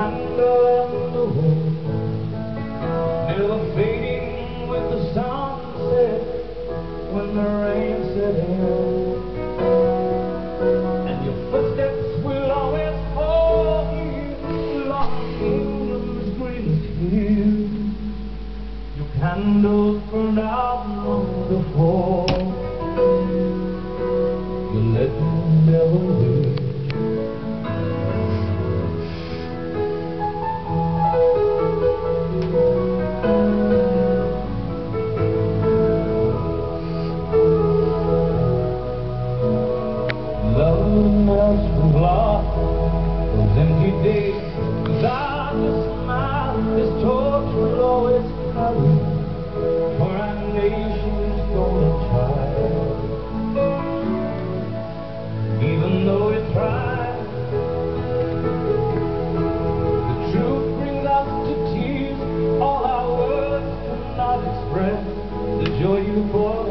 candle in the wind, never fading with the sunset when the rain set in. And your footsteps will always follow you along England's greenest hills. Your candles burned out long before. Your legend never will. Those empty days without your smile, this torch will always carry for our nation's golden child. Even though we try, the truth brings us to tears. All our words cannot express the joy you brought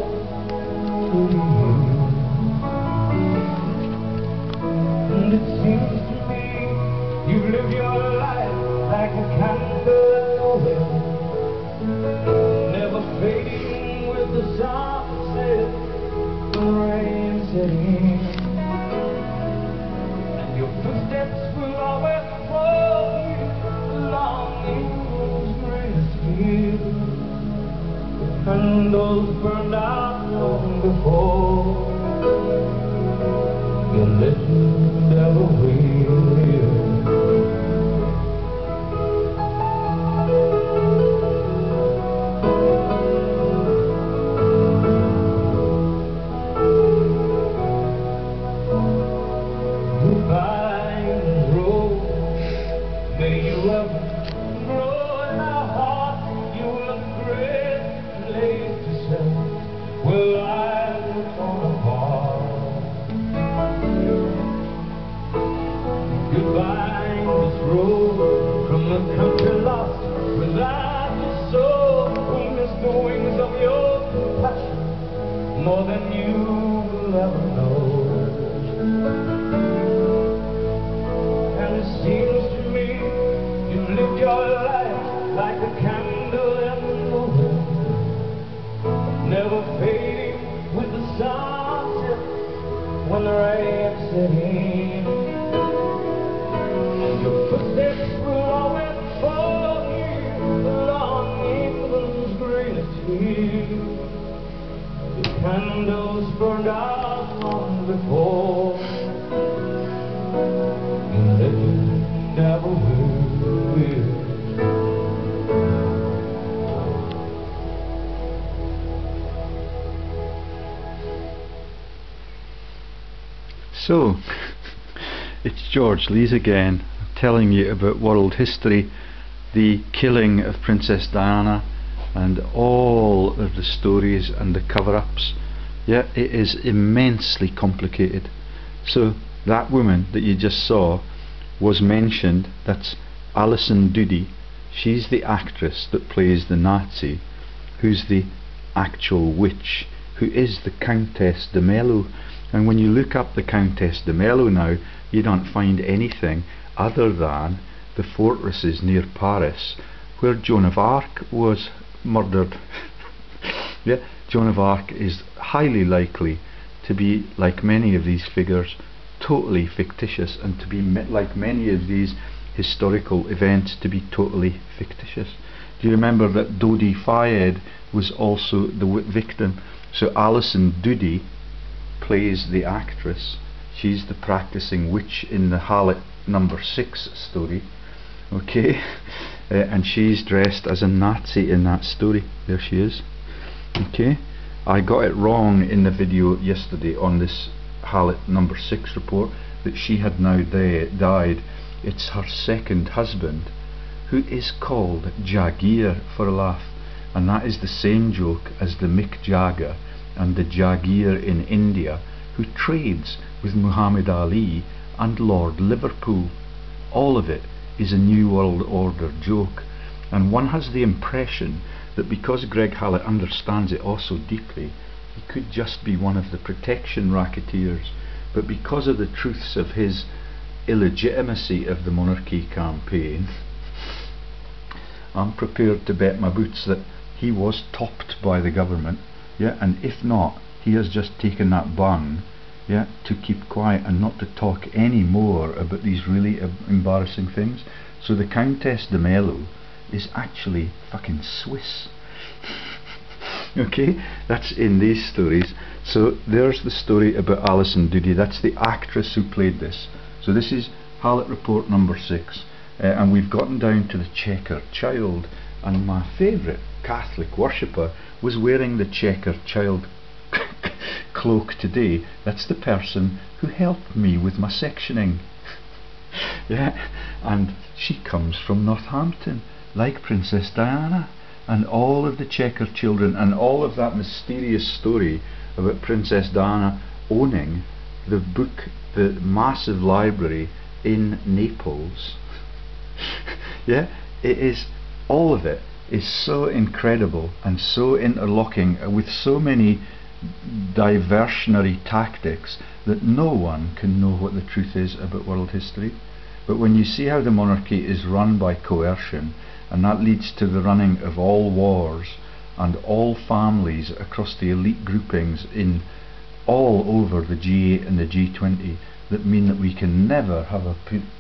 to you. And it seems to me you live your life like a candle in the wind, never fading with the sunset when the rain set in. And your footsteps will always follow you along England's greatest field. The candles burned out long before. Your legend never will. Goodbye, road. May you ever grow in our heart. You will have great place to set where lives will fall apart. Goodbye, this road from the country lost without your soul. We miss the wings of your passion more than you will ever know. And it seems to me you lived your life like a candle in the wind, never fading with the sunset when the rain set in. Your footsteps will always follow you along England's greatest hill. The candles burned out long before. Your legend never will. So, it's George Lees again, telling you about world history, the killing of Princess Diana, and all of the stories and the cover-ups. Yeah, it is immensely complicated. So that woman that you just saw was mentioned. That's Alison Doody. She's the actress that plays the Nazi, who's the actual witch, who is the Countess de Mello. And when you look up the Countess de Mello now, you don't find anything other than the fortresses near Paris where Joan of Arc was murdered. Yeah, Joan of Arc is highly likely to be, like many of these figures, totally fictitious, and to be like many of these historical events, to be totally fictitious. Do you remember that Dodi Fayed was also the victim? So Alison Doody plays the actress. She's the practicing witch in the Hallett5 story. Okay, and she's dressed as a Nazi in that story. There she is. Okay, I got it wrong in the video yesterday on this Hallett5 report that she had now died. It's her second husband, who is called Jagir for a laugh, and that is the same joke as the Mick Jagger and the Jagir in India, who trades with Muhammad Ali and Lord Liverpool. All of it is a New World Order joke, and one has the impression that because Greg Hallett understands it all so deeply, he could just be one of the protection racketeers, but because of the truths of his illegitimacy of the monarchy campaign, I'm prepared to bet my boots that he was topped by the government, yeah, and if not, he has just taken that bun, yeah, to keep quiet and not to talk any more about these really embarrassing things. So the Countess de Mello is actually fucking Swiss. Okay, that's in these stories. So there's the story about Alison Doody. That's the actress who played this. So this is Hallett report number 6, and we've gotten down to the checkered child, and my favourite Catholic worshipper was wearing the checkered child cloak today. That's the person who helped me with my sectioning. Yeah, and she comes from Northampton, like Princess Diana, and all of the checkered children, and all of that mysterious story about Princess Diana owning the book, the massive library in Naples. Yeah, it is, all of it is so incredible and so interlocking with so many diversionary tactics that no one can know what the truth is about world history. But when you see how the monarchy is run by coercion, and that leads to the running of all wars and all families across the elite groupings in all over the G8 and the G20, that mean that we can never have a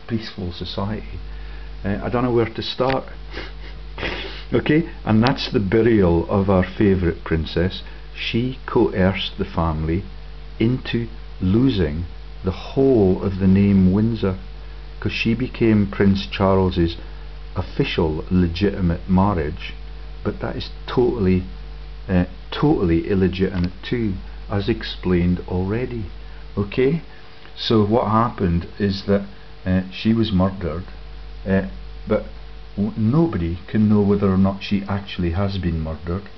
peaceful society. I don't know where to start. Okay, and that's the burial of our favourite princess. She coerced the family into losing the whole of the name Windsor, because she became Prince Charles's official legitimate marriage, but that is totally illegitimate too, as explained already. Okay, so what happened is that she was murdered, but nobody can know whether or not she actually has been murdered,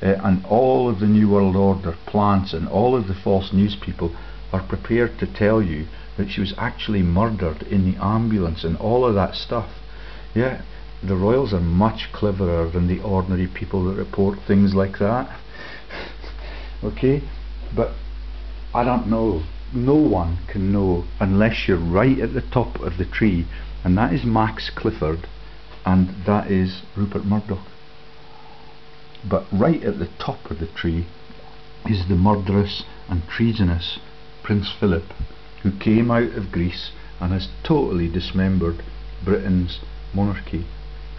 and all of the New World Order plants and all of the false news people are prepared to tell you that she was actually murdered in the ambulance and all of that stuff. Yeah, the royals are much cleverer than the ordinary people that report things like that. Okay, but I don't know, no one can know unless you're right at the top of the tree, and that is Max Clifford and that is Rupert Murdoch. But right at the top of the tree is the murderous and treasonous Prince Philip, who came out of Greece and has totally dismembered Britain's monarchy.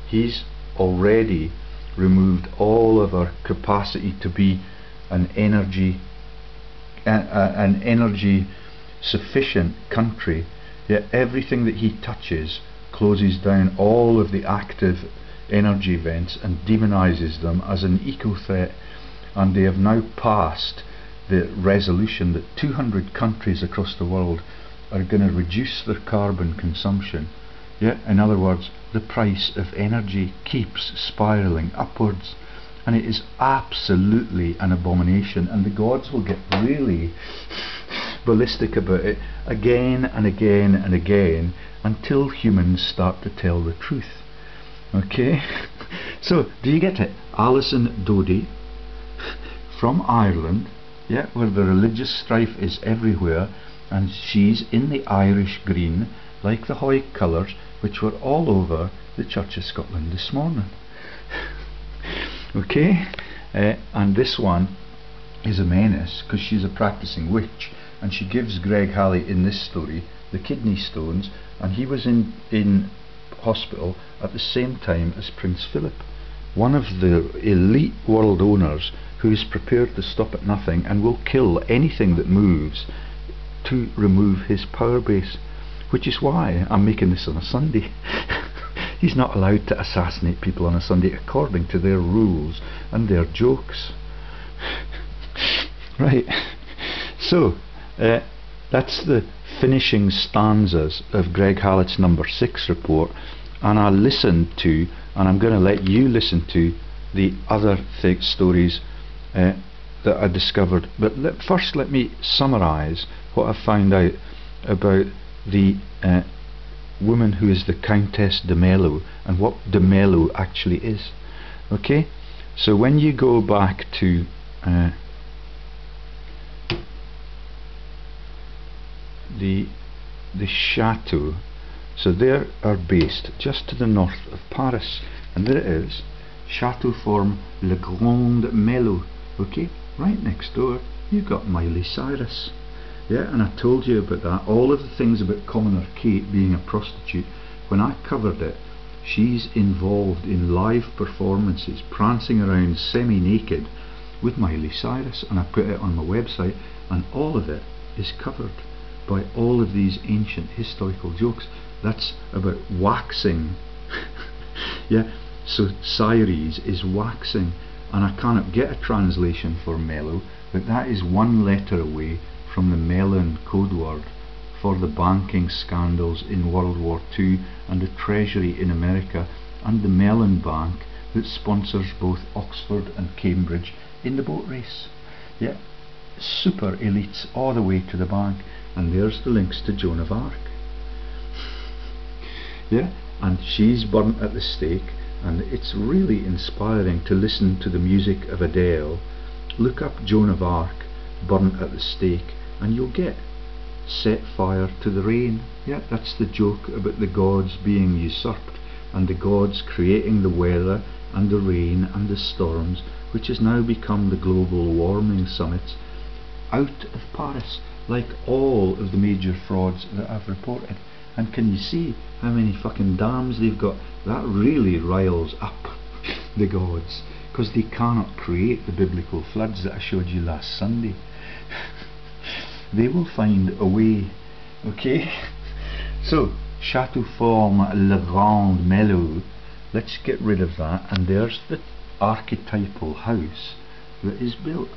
He's already removed all of our capacity to be an energy sufficient country, yet everything that he touches closes down all of the active energy vents and demonizes them as an eco threat. And they have now passed the resolution that 200 countries across the world are going to reduce their carbon consumption. Yeah, in other words, the price of energy keeps spiraling upwards, and it is absolutely an abomination, and the gods will get really ballistic about it again and again and again until humans start to tell the truth. Okay, so do you get it? Alison Doody from Ireland, yeah, where the religious strife is everywhere, and she's in the Irish green like the Hoy colours, which were all over the Church of Scotland this morning. Okay, and this one is a menace because she's a practicing witch, and she gives Greg Halley in this story the kidney stones, and he was in hospital at the same time as Prince Philip, one of the elite world owners who is prepared to stop at nothing and will kill anything that moves to remove his power base, which is why I'm making this on a Sunday. He's not allowed to assassinate people on a Sunday according to their rules and their jokes. Right, so that's the finishing stanzas of Greg Hallett's number 6 report, and I listened to, and I'm going to let you listen to, the other stories that I discovered. But first let me summarise what I found out about the woman who is the Countess de Mello and what de Mello actually is. Okay, so when you go back to the the chateau. So they are based just to the north of Paris, and there it is, Chateau Forme Le Grand Melot. Okay, right next door you've got Miley Cyrus. Yeah, and I told you about that, all of the things about Commoner Kate being a prostitute. When I covered it, she's involved in live performances, prancing around semi-naked with Miley Cyrus, and I put it on my website, and all of it is covered by all of these ancient historical jokes. That's about waxing. Yeah, so Ceres is waxing, and I cannot get a translation for mellow, but that is one letter away from the Mellon code word for the banking scandals in World War II and the Treasury in America and the Mellon Bank that sponsors both Oxford and Cambridge in the boat race. Yeah, super elites all the way to the bank. And there's the links to Joan of Arc. Yeah, and she's burnt at the stake, and it's really inspiring to listen to the music of Adele. Look up Joan of Arc burnt at the stake and you'll get Set Fire to the Rain. Yeah, that's the joke about the gods being usurped and the gods creating the weather and the rain and the storms, which has now become the global warming summits out of Paris, like all of the major frauds that I've reported. And can you see how many fucking dams they've got? That really riles up the gods, because they cannot create the biblical floods that I showed you last Sunday. They will find a way. Okay, so Chateau Forme Le Grand Melot, let's get rid of that, and there's the archetypal house that is built.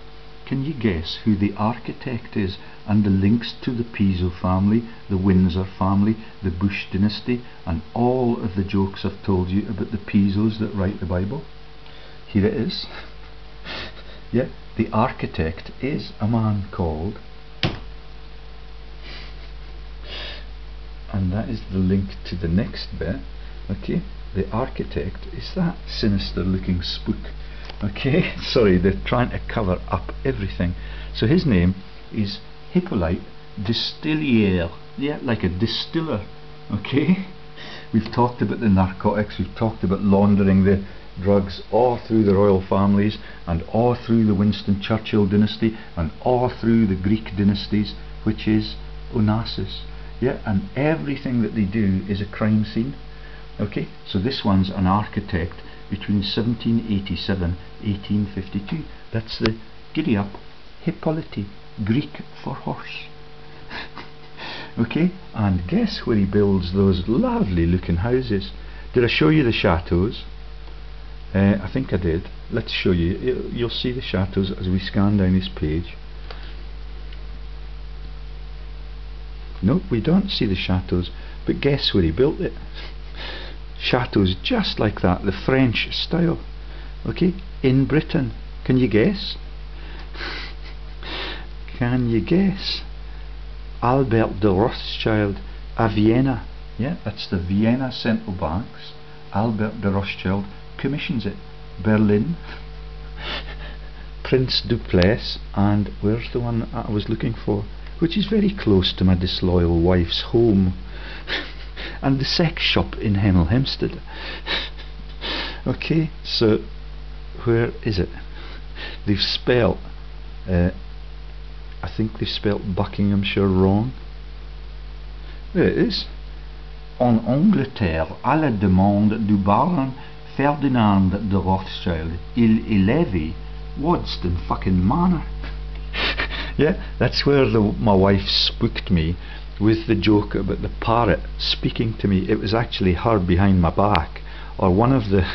Can you guess who the architect is, and the links to the Piso family, the Windsor family, the Bush dynasty, and all of the jokes I've told you about the Pisos that write the Bible? Here it is. Yeah, the architect is a man called, and that is the link to the next bit. Okay, the architect is that sinister looking spook. Okay, sorry, they're trying to cover up everything. So his name is Hippolyte Distillier. Yeah, like a distiller. Okay, we've talked about the narcotics, we've talked about laundering the drugs all through the royal families, and all through the Winston Churchill dynasty, and all through the Greek dynasties, which is Onassis. Yeah, and everything that they do is a crime scene. Okay, so this one's an architect between 1787 1852. That's the giddy up Hippolyte, Greek for horse. Okay, and guess where he builds those lovely looking houses? Did I show you the chateaus? I think I did. Let's show you. You'll see the chateaus as we scan down this page. Nope, we don't see the chateaus, but guess where he built it? Chateaus just like that, the French style. Okay, in Britain. Can you guess? Can you guess? Albert de Rothschild, a Vienna. Yeah, that's the Vienna central banks. Albert de Rothschild commissions it. Berlin. Prince Duplessis, and where's the one I was looking for, which is very close to my disloyal wife's home, and the sex shop in Hemel Hempstead. Okay, so where is it? They've spelt I think they've spelt Buckinghamshire wrong. There it is. En Angleterre, à la demande du baron Ferdinand de Rothschild, il élève Waddesdon fucking manor. Yeah, that's where my wife spooked me with the joke about the parrot speaking to me. It was actually her behind my back, or one of the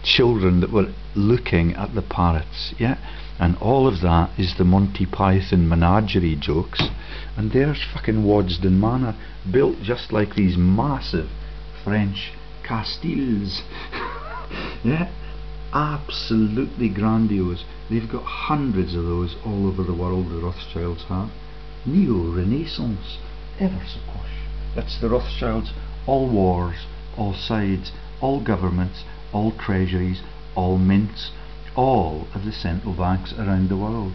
children that were looking at the parrots. Yeah, and all of that is the Monty Python menagerie jokes. And there's fucking Waddesdon Manor, built just like these massive French castilles. Yeah, absolutely grandiose. They've got hundreds of those all over the world, the Rothschilds have. Neo-Renaissance, ever so posh. That's the Rothschilds. All wars, all sides, all governments, all treasuries, all mints, all of the central banks around the world,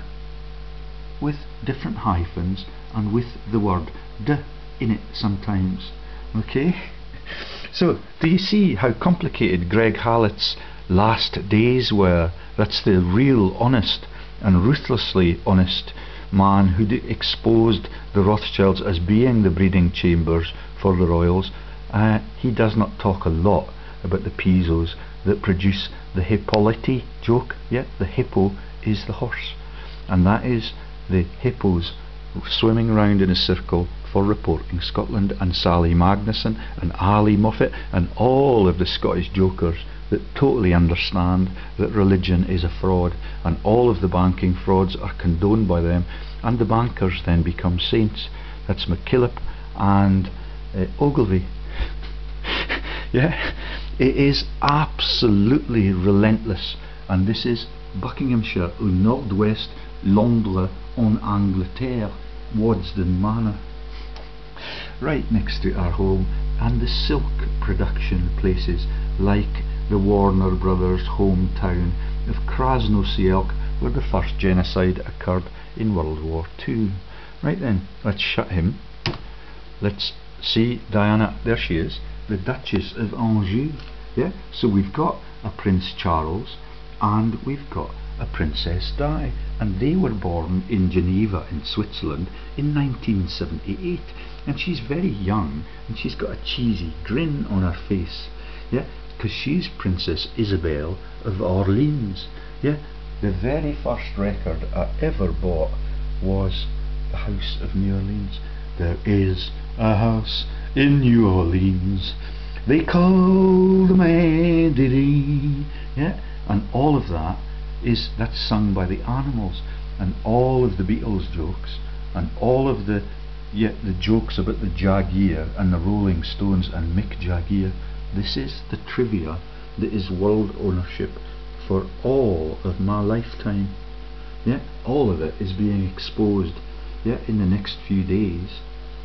with different hyphens and with the word de in it sometimes. Okay? So, do you see how complicated Greg Hallett's last days were? That's the real honest and ruthlessly honest man who exposed the Rothschilds as being the breeding chambers for the royals. He does not talk a lot about the Pisos that produce the Hippolyte joke. Yeah, the hippo is the horse, and that is the hippos swimming around in a circle for reporting Scotland, and Sally Magnuson and Ali Moffat and all of the Scottish jokers that totally understand that religion is a fraud, and all of the banking frauds are condoned by them, and the bankers then become saints. That's MacKillop and Ogilvy. Yeah, it is absolutely relentless, and this is Buckinghamshire au nord-ouest, Londres en Angleterre, Waddesdon Manor, right next to our home, and the silk production places like the Warner Brothers' hometown of Krasnoselsk, where the first genocide occurred in World War II. Right then, let's shut him. Let's see Diana. There she is, the Duchess of Anjou. Yeah, so we've got a Prince Charles and we've got a Princess Di, and they were born in Geneva in Switzerland in 1978, and she's very young and she's got a cheesy grin on her face. Yeah, because she's Princess Isabel of Orleans. Yeah, the very first record I ever bought was The House of New Orleans. There is a house in New Orleans, they call the Mandiri. Yeah, and all of that's sung by the Animals, and all of the Beatles jokes, and all of the jokes about the Jaguar and the Rolling Stones and Mick Jagger. This is the trivia that is world ownership for all of my lifetime. Yeah, all of it is being exposed, yeah, in the next few days,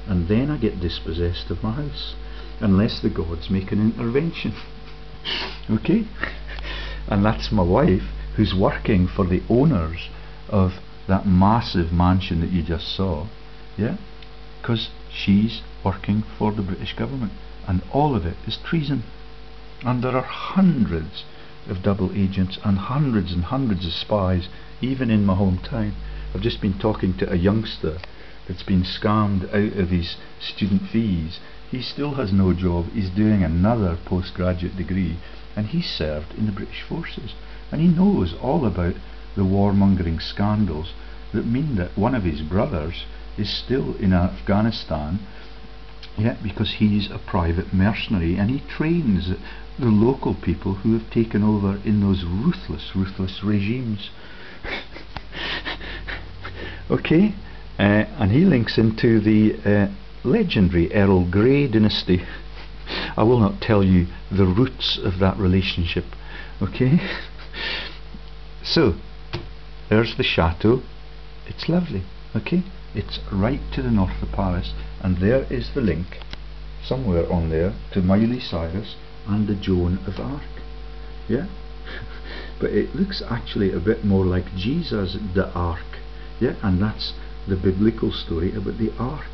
and then I get dispossessed of my house, unless the gods make an intervention. Okay? And that's my wife, who's working for the owners of that massive mansion that you just saw. Yeah, because she's working for the British government, and all of it is treason, and there are hundreds of double agents and hundreds of spies even in my hometown. I've just been talking to a youngster that's been scammed out of his student fees. He still has no job, he's doing another postgraduate degree, and he's served in the British forces, and he knows all about the warmongering scandals that mean that one of his brothers is still in Afghanistan, yeah, because he's a private mercenary, and he trains the local people who have taken over in those ruthless regimes. Okay, and he links into the legendary Earl Grey dynasty. I will not tell you the roots of that relationship. Okay, so there's the chateau. It's lovely. Okay, it's right to the north of Paris, and there is the link somewhere on there to Miley Cyrus and the Joan of Arc. Yeah, but it looks actually a bit more like Jesus the Ark. Yeah, and that's the biblical story about the Ark.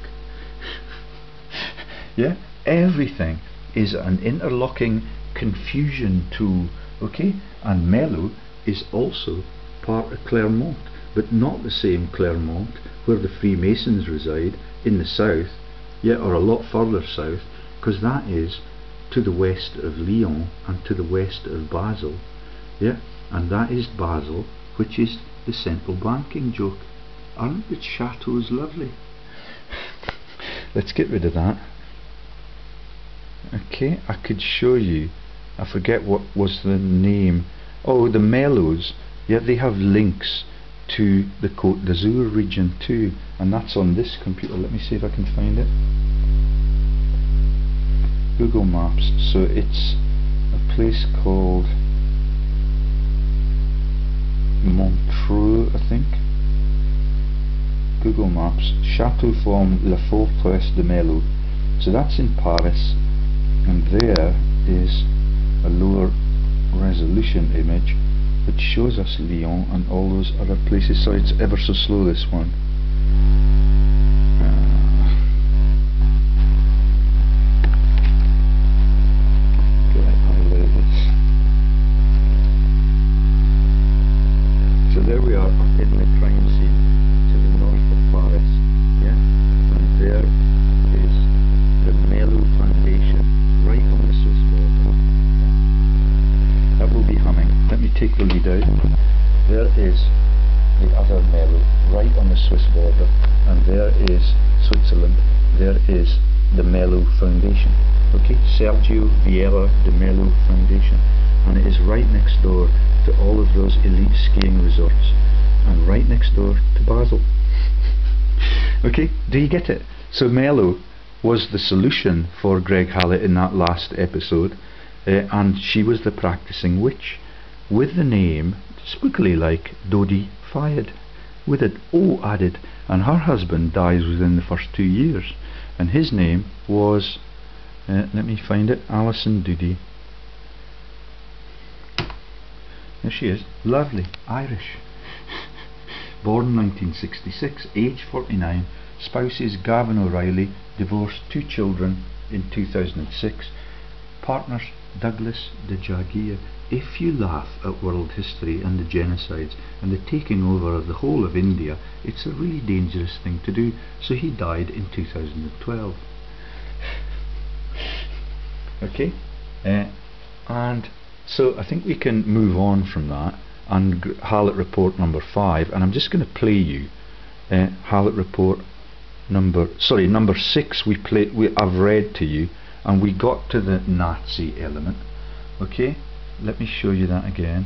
Yeah, everything is an interlocking confusion tool. Okay, and Mello is also part of Clermont, but not the same Clermont where the Freemasons reside in the south, yeah, or a lot further south, because that is to the west of Lyon and to the west of Basel. Yeah, and that is Basel, which is the central banking joke. Aren't the chateaus lovely? Let's get rid of that. Okay, I could show you, I forget what was the name. Oh, the Mellows. Yeah, they have links to the Côte d'Azur region too, and that's on this computer. Let me see if I can find it. Google Maps. So it's a place called Montreux, I think. Google Maps, Chateau Forme La Forteresse de Mello. So that's in Paris, and there is a lower resolution image which shows us Lyon and all those other places. So it's ever so slow, this one. and there is Switzerland, there is the Mello Foundation, okay, Sergio Vieira de Mello Foundation, and it is right next door to all of those elite skiing resorts, and right next door to Basel. Okay, do you get it? So Mello was the solution for Greg Hallett in that last episode, and she was the practicing witch, with the name spookily like Dodi Fayed, with an O added, and her husband dies within the first 2 years, and his name was, let me find it, Alison Doody. There she is, lovely, Irish. Born 1966, age 49, spouses Gavin O'Reilly, divorced, 2 children in 2006, partners Douglas de Jagier. If you laugh at world history and the genocides and the taking over of the whole of India, it's a really dangerous thing to do, so he died in 2012. Okay, and so I think we can move on from that, and Hallett report number 5, and I'm just going to play you Hallett report number 6. I've read to you, and we got to the Nazi element. Okay, let me show you that again,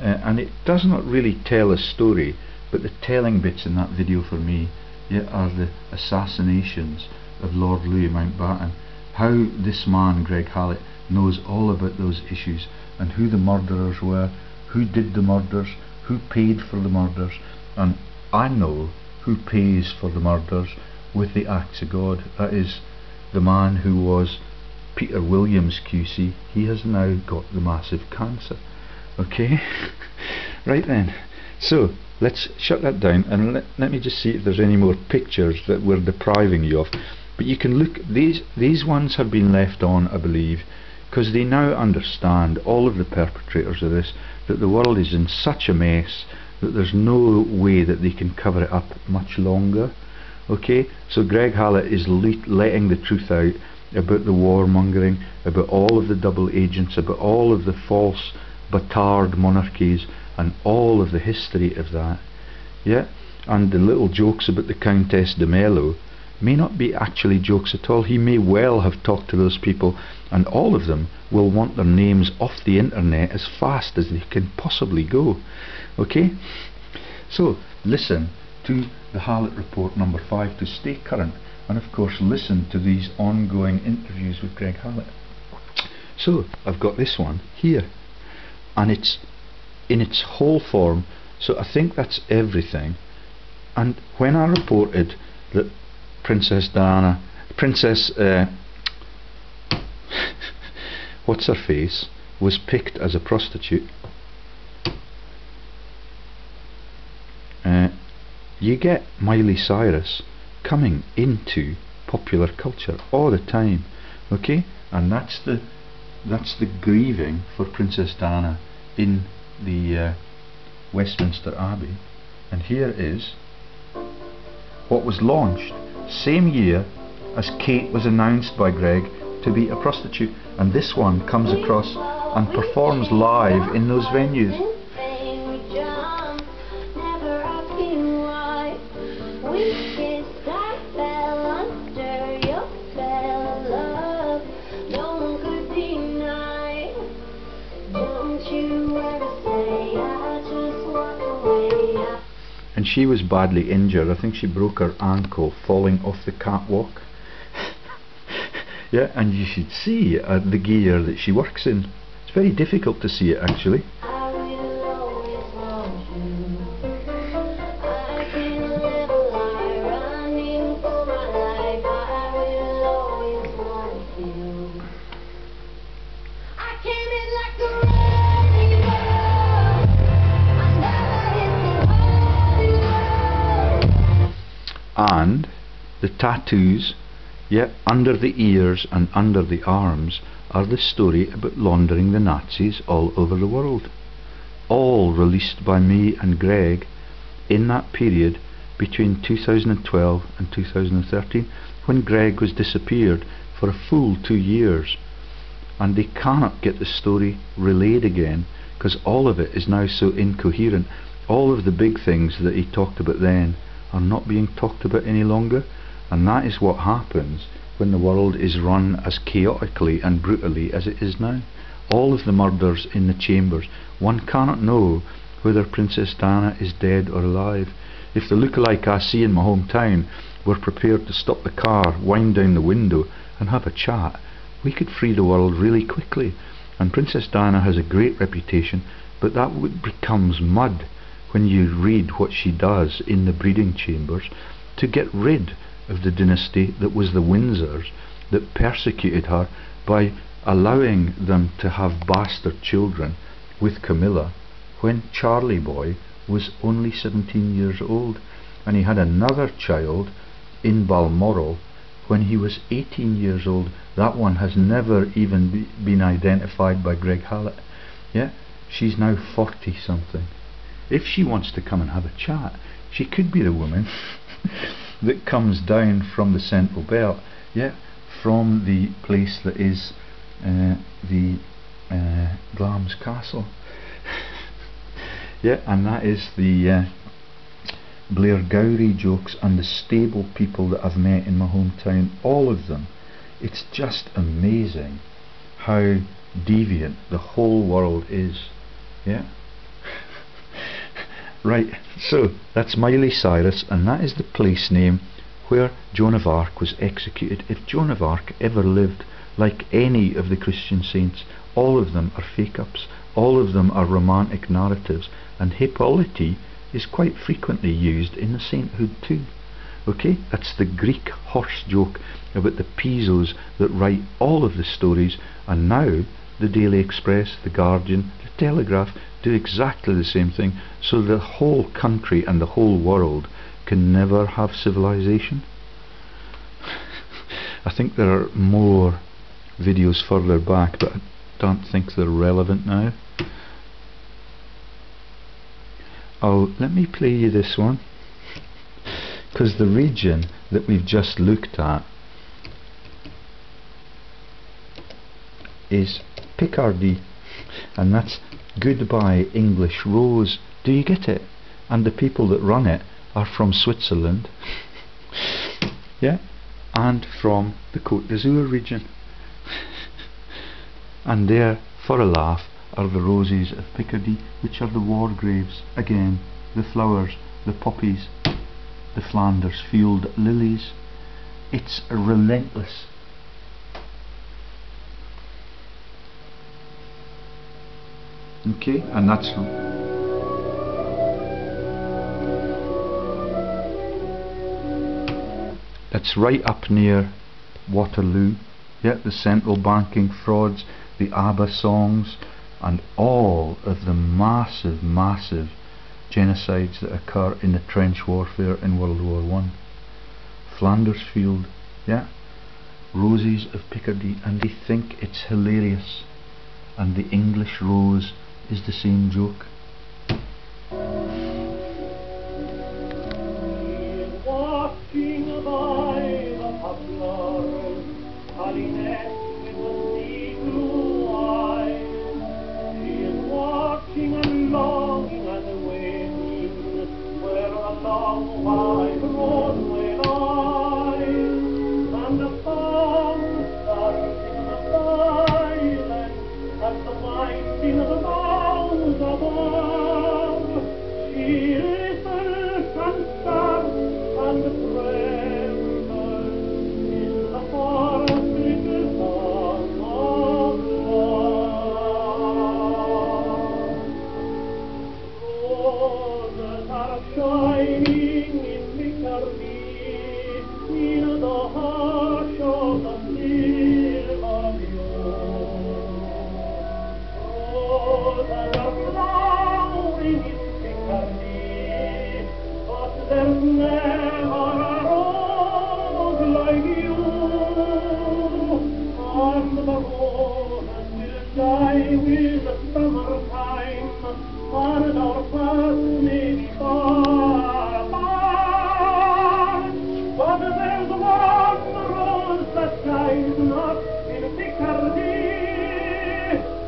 and it does not really tell a story, but the telling bits in that video for me, yeah, are the assassinations of Lord Louis Mountbatten, how this man Greg Hallett knows all about those issues, and who the murderers were, who did the murders, who paid for the murders, and I know who pays for the murders with the acts of God. That is the man who was Peter Williams QC. He has now got the massive cancer. Okay, right then, so let's shut that down, and let me just see if there's any more pictures that we're depriving you of. But you can look, these ones have been left on, I believe, because they now understand, all of the perpetrators of this, that the world is in such a mess that there's no way that they can cover it up much longer. Okay, so Greg Hallett is letting the truth out about the warmongering, about all of the double agents, about all of the false batard monarchies, and all of the history of that. Yeah, and the little jokes about the Countess de Mello may not be actually jokes at all. He may well have talked to those people, and all of them will want their names off the internet as fast as they can possibly go. Okay, so listen to the Hallett report number 5 to stay current, and of course listen to these ongoing interviews with Greg Hallett. So I've got this one here, and it's in its whole form, so I think that's everything. And when I reported that Princess Diana, what's her face, was picked as a prostitute, you get Miley Cyrus coming into popular culture all the time. Okay, and that's the grieving for Princess Diana in the Westminster Abbey. And here is what was launched same year as Kate was announced by Greg to be a prostitute, and this one comes across and performs live in those venues. And she was badly injured. I think she broke her ankle falling off the catwalk. Yeah, and you should see the gear that she works in. It's very difficult to see it actually. And the tattoos, yeah, under the ears and under the arms, are the story about laundering the Nazis all over the world. All released by me and Greg in that period between 2012 and 2013, when Greg was disappeared for a full 2 years. And they cannot get the story relayed again, because all of it is now so incoherent. All of the big things that he talked about then are not being talked about any longer. And that is what happens when the world is run as chaotically and brutally as it is now. All of the murders in the chambers, one cannot know whether Princess Diana is dead or alive. If the lookalike I see in my hometown were prepared to stop the car, wind down the window and have a chat, we could free the world really quickly. And Princess Diana has a great reputation, but that becomes mud when you read what she does in the breeding chambers to get rid of the dynasty that was the Windsors, that persecuted her by allowing them to have bastard children with Camilla when Charlie boy was only 17 years old, and he had another child in Balmoral when he was 18 years old. That one has never even been identified by Greg Hallett. Yeah, she's now 40 something. If she wants to come and have a chat, she could be the woman that comes down from the Central Belt, yeah, from the place that is the Glamis Castle. Yeah, and that is the Blair Gowrie jokes and the stable people that I've met in my hometown, all of them. It's just amazing how deviant the whole world is. Yeah. Right, so that's Miley Cyrus, and that is the place name where Joan of Arc was executed. If Joan of Arc ever lived, like any of the Christian saints, all of them are fake-ups, all of them are romantic narratives, and Hippolyte is quite frequently used in the sainthood too. Okay, that's the Greek horse joke about the Pisos that write all of the stories, and now the Daily Express, the Guardian, the Telegraph do exactly the same thing, so the whole country and the whole world can never have civilization. I think there are more videos further back, but I don't think they're relevant now. Oh, let me play you this one, because the region that we've just looked at is Picardy, and that's Goodbye English Rose. Do you get it? And the people that run it are from Switzerland, yeah, and from the Côte d'Azur region. And there, for a laugh, are the roses of Picardy, which are the war graves. Again, the flowers, the poppies, the Flanders field lilies. It's relentless. Okay, and that's right up near Waterloo. Yeah, the central banking frauds, the ABBA songs, and all of the massive genocides that occur in the trench warfare in World War I. Flanders field, yeah, roses of Picardy, and they think it's hilarious, and the English rose is the same joke. Walking by the poplars, Hallett with the sea blue eyes. She is watching and longing and waiting where a long wide roadway lies, and the songs starting in the silence as the winding of the boughs above. She listens and stands and trembles in the forest little song of love. Roses are shining in Picardy, in the hush of the silver dew. Roses are flowering in Picardy, but there's never a rose like you. And the roses will die with the summertime, and our paths may be far apart. But there's one rose that dies not in Picardy.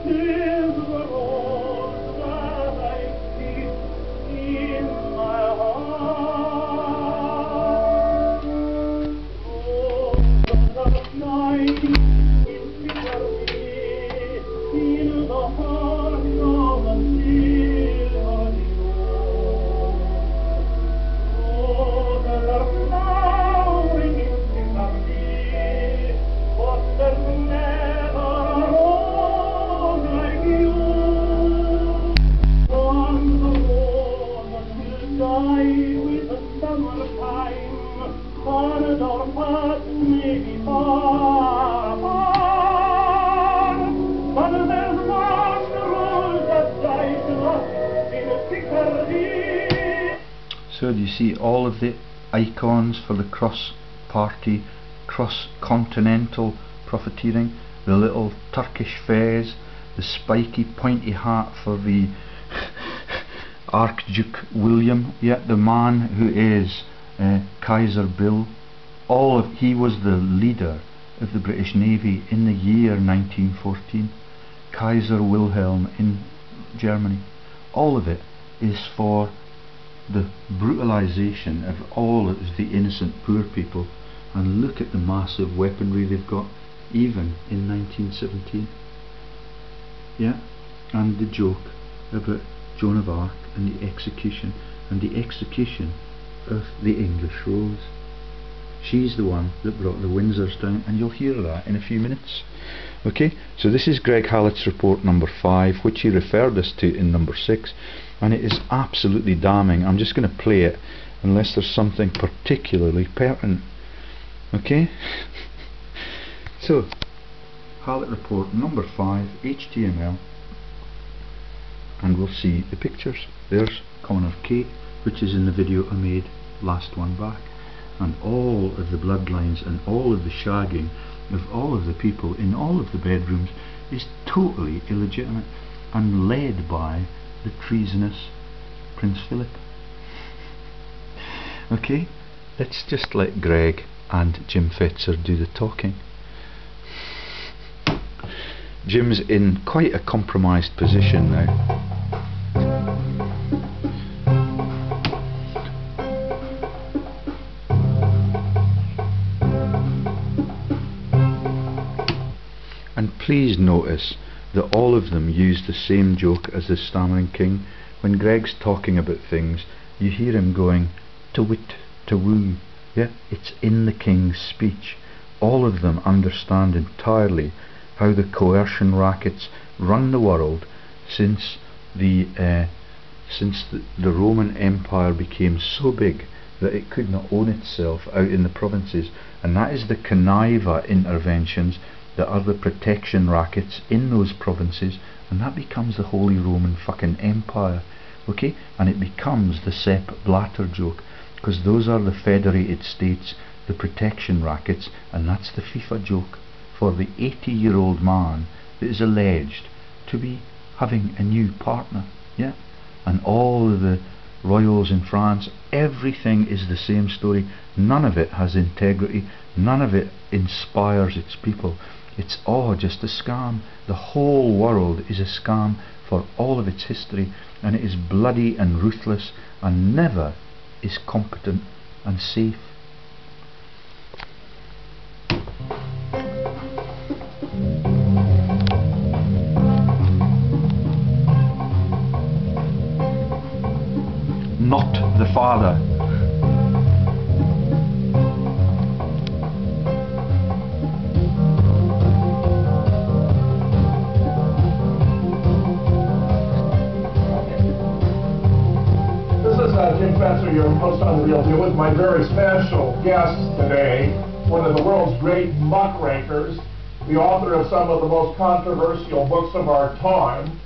'Tis the rose that I keep in my heart. corridor path may be far apart, but there's one rule that dies lost in Picardy. So do you see all of the icons for the cross-party, cross-continental profiteering? The little Turkish fez, the spiky pointy hat for the Archduke William, yet the man who is Kaiser Bill. He was the leader of the British Navy in the year 1914. Kaiser Wilhelm in Germany. All of it is for the brutalisation of all of the innocent poor people. And look at the massive weaponry they've got, even in 1917. Yeah, and the joke about Joan of Arc and the execution of the English Rose. She's the one that brought the Windsors down, and you'll hear that in a few minutes. Okay, so this is Greg Hallett's report number 5, which he referred us to in number 6, and it is absolutely damning. I'm just going to play it unless there's something particularly pertinent. Okay, so Hallett report number 5, HTML, and we'll see the pictures. There's Connor Kate, which is in the video I made last one back, and all of the bloodlines and all of the shagging of all of the people in all of the bedrooms is totally illegitimate and led by the treasonous Prince Philip. Okay, let's just let Greg and Jim Fetzer do the talking. Jim's in quite a compromised position now. And please notice that all of them use the same joke as the stammering king. When Greg's talking about things, you hear him going to wit, to woo. Yeah, it's in the king's speech. All of them understand entirely how the coercion rackets run the world since the Roman Empire became so big that it could not own itself out in the provinces, and that is the conniva interventions that are the protection rackets in those provinces, and that becomes the Holy Roman fucking Empire. Okay, and it becomes the Sepp Blatter joke, because those are the federated states, the protection rackets, and that's the FIFA joke for the 80-year-old man that is alleged to be having a new partner. Yeah, and all of the royals in France, everything is the same story. None of it has integrity, none of it inspires its people. It's all just a scam. The whole world is a scam for all of its history, and it is bloody and ruthless and never is competent and safe. Not the father. Jim Fetzer, your host on The Real Deal, with my very special guest today, one of the world's great muckrakers, the author of some of the most controversial books of our time,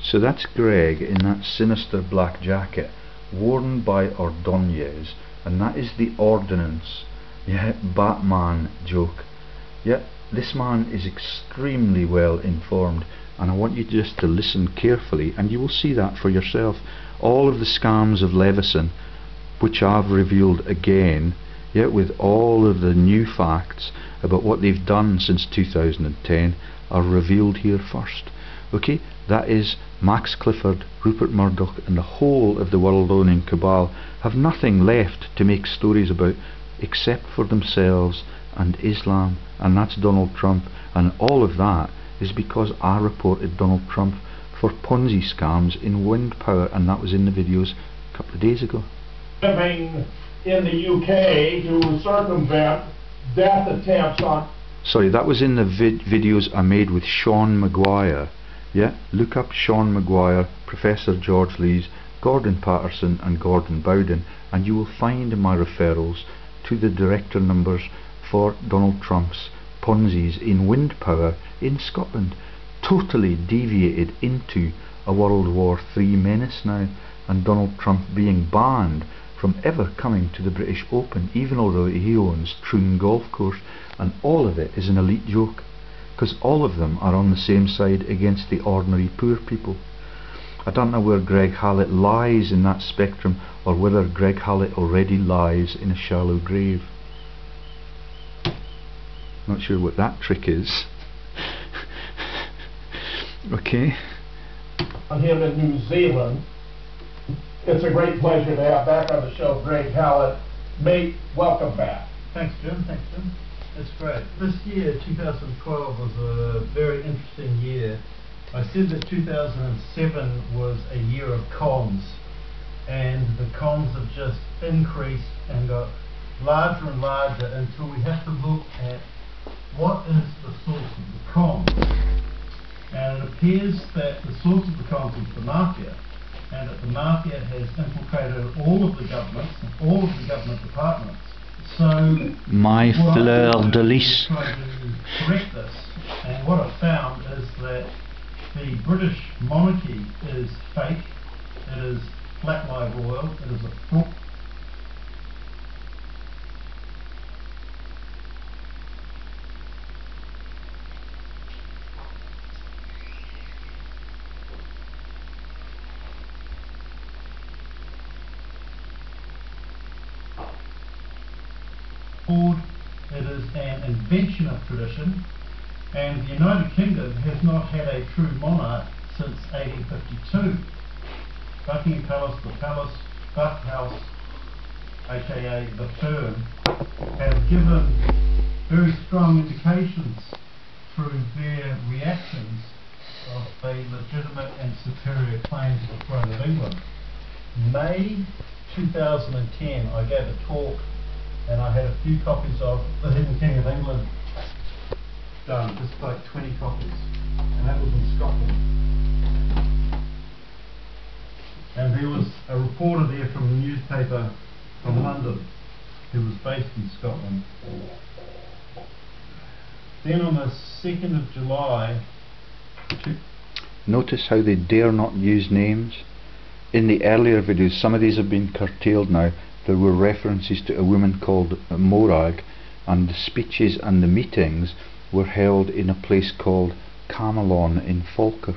So that's Greg in that sinister black jacket, worn by Ordonez, and that is the Ordinance. Yeah, Batman joke. Yeah, this man is extremely well informed, and I want you just to listen carefully, and you will see that for yourself. All of the scams of Levison, which I've revealed again, yet with all of the new facts about what they've done since 2010, are revealed here first. Okay, that is Max Clifford, Rupert Murdoch, and the whole of the world-owning cabal have nothing left to make stories about except for themselves and Islam, and that's Donald Trump, and all of that is because I reported Donald Trump for Ponzi scams in wind power, and that was in the videos a couple of days ago. living in the UK to circumvent death attempts on... Sorry, that was in the videos I made with Sean Maguire. Yeah, look up Sean Maguire, Professor George Lees, Gordon Patterson and Gordon Bowden, and you will find my referrals to the director numbers for Donald Trump's Ponzi's in wind power in Scotland, totally deviated into a World War III menace now, and Donald Trump being banned from ever coming to the British Open, even although he owns Troon Golf Course, and all of it is an elite joke, because all of them are on the same side against the ordinary poor people. I don't know where Greg Hallett lies in that spectrum, or whether Greg Hallett already lies in a shallow grave. Not sure what that trick is. Okay. On him in New Zealand. It's a great pleasure to have back on the show Greg Hallett. Mate, welcome back. Thanks, Jim. Thanks, Jim. That's great. This year, 2012, was a very interesting year. I said that 2007 was a year of cons, and the cons have just increased and got larger and larger until we have to look at what is the source of the cons. And it appears that the source of the cons is the mafia, and that the mafia has infiltrated all of the governments and all of the government departments. So my fleur de lis. Try to correct this, and what I found is that the British monarchy is fake. It is flat live oil. It is a fraud. It is an invention of tradition, and the United Kingdom has not had a true monarch since 1852. Buckingham Palace, the Palace, Buck House, aka the firm, have given very strong indications through their reactions of a legitimate and superior claim to the throne of England. May 2010, I gave a talk, and I had a few copies of The Hidden King of England done, just like 20 copies, and that was in Scotland. And there was a reporter there from a newspaper from London who was based in Scotland. Then on the 2nd of July... Notice how they dare not use names. In the earlier videos, some of these have been curtailed now. There were references to a woman called Morag, and the speeches and the meetings were held in a place called Camelon in Falkirk,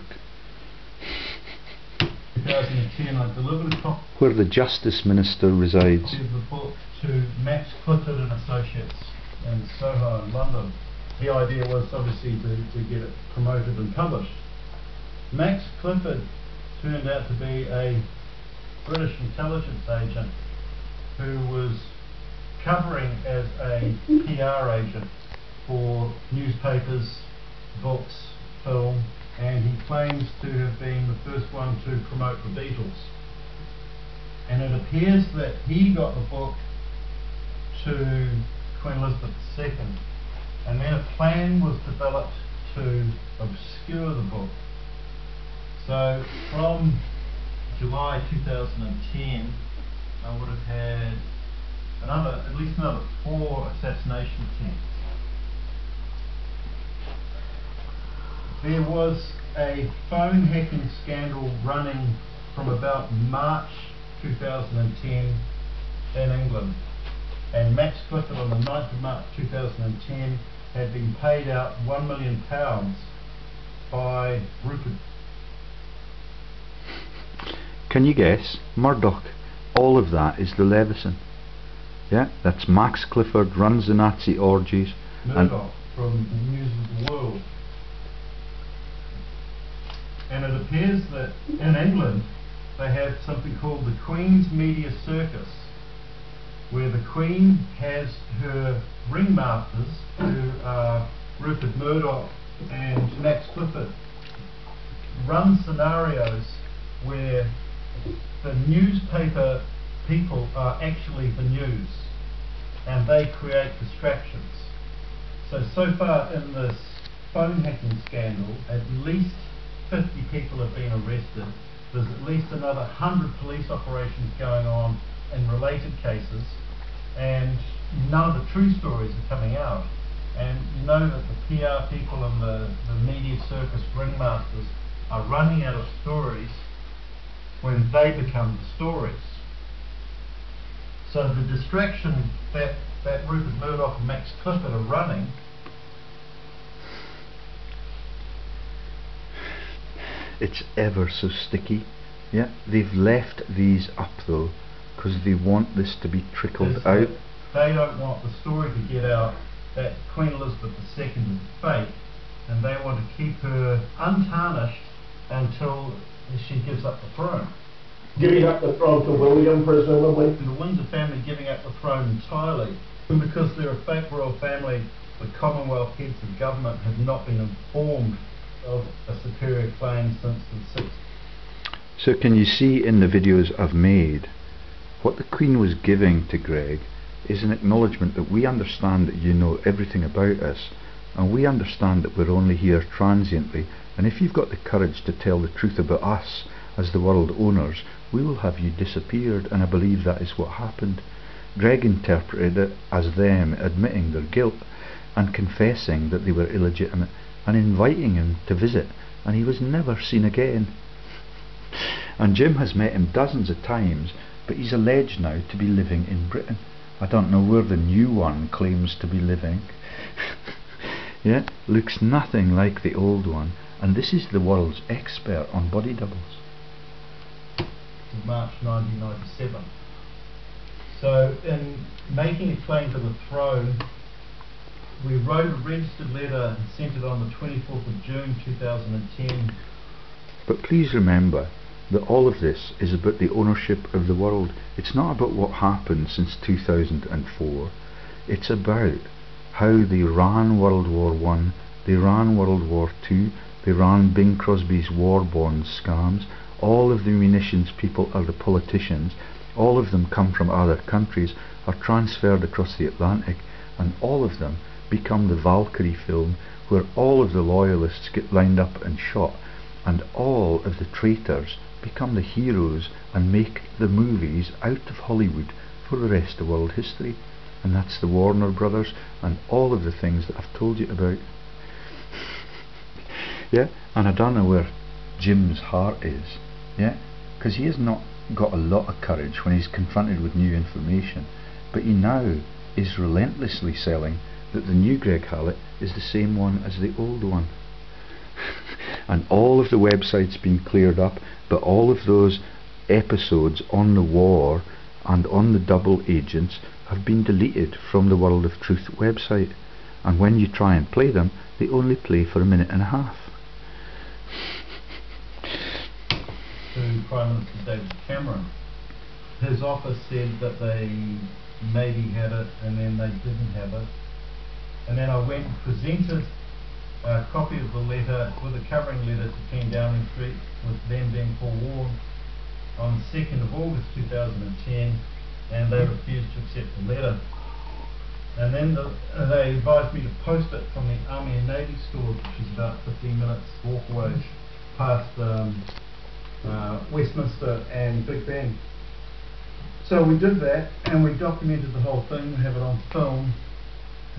2010, I delivered a copy where the Justice Minister resides. of the book to Max Clifford and Associates in Soho in London. The idea was obviously to get it promoted and published. Max Clifford turned out to be a British intelligence agent who was covering as a PR agent for newspapers, books, film, and he claims to have been the first one to promote the Beatles. And it appears that he got the book to Queen Elizabeth II, and then a plan was developed to obscure the book. So from July 2010, I would have had at least another 4 assassination attempts. There was a phone hacking scandal running from about March 2010 in England, and Max Clifford on the 9th of March 2010 had been paid out £1 million by Rupert. Can you guess? Murdoch. All of that is the Levison. Yeah, that's Max Clifford runs the Nazi orgies. Murdoch from News of the World. And it appears that in England they have something called the Queen's Media Circus, where the Queen has her ringmasters, who are Rupert Murdoch and Max Clifford, run scenarios where the newspaper people are actually the news, and they create distractions. So far in this phone hacking scandal, at least 50 people have been arrested, There's at least another 100 police operations going on in related cases, and none of the true stories are coming out. And you know that the PR people and the media circus ringmasters are running out of stories when they become the stories. So the distraction that Rupert Murdoch and Max Clifford are running, it's ever so sticky. Yeah, they've left these up though because they want this to be trickled out. They don't want the story to get out that Queen Elizabeth II is fake, and they want to keep her untarnished until she gives up the throne. Giving up the throne to William, presumably? And the Windsor family giving up the throne entirely. And because they're a fake royal family, the Commonwealth heads of government have not been informed of a superior claim since the 6th. So can you see in the videos I've made, what the Queen was giving to Greg is an acknowledgement that we understand that you know everything about us, and we understand that we're only here transiently, and if you've got the courage to tell the truth about us as the world owners, we will have you disappeared. And I believe that is what happened. Greg interpreted it as them admitting their guilt and confessing that they were illegitimate and inviting him to visit, and he was never seen again. And Jim has met him dozens of times, but he's alleged now to be living in Britain. I don't know where the new one claims to be living. Yeah, looks nothing like the old one, and this is the world's expert on body doubles. March 1997. So in making a claim to the throne, we wrote a registered letter and sent it on the 24th of June 2010. But please remember that all of this is about the ownership of the world. It's not about what happened since 2004. It's about how they ran World War I, they ran World War II, they ran Bing Crosby's war bond scams. All of the munitions people are the politicians. All of them come from other countries, are transferred across the Atlantic, and all of them become the Valkyrie film, where all of the loyalists get lined up and shot, and all of the traitors become the heroes and make the movies out of Hollywood for the rest of world history. And that's the Warner Brothers and all of the things that I've told you about. Yeah, and I don't know where Jim's heart is. Yeah, because he has not got a lot of courage when he's confronted with new information, but he now is relentlessly selling that the new Greg Hallett is the same one as the old one. And all of the websites being cleared up, but all of those episodes on the war and on the double agents have been deleted from the World of Truth website, and when you try and play them, they only play for a minute and a half. To Prime Minister David Cameron, his office said that they maybe had it and then they didn't have it, and then I went and presented a copy of the letter with a covering letter to 10 Downing Street, with them being forewarned, on 2nd of August 2010, and they refused to accept the letter. And then they advised me to post it from the Army and Navy stores, which is about 15 minutes walk away past Westminster and Big Ben. So we did that, and we documented the whole thing. We have it on film.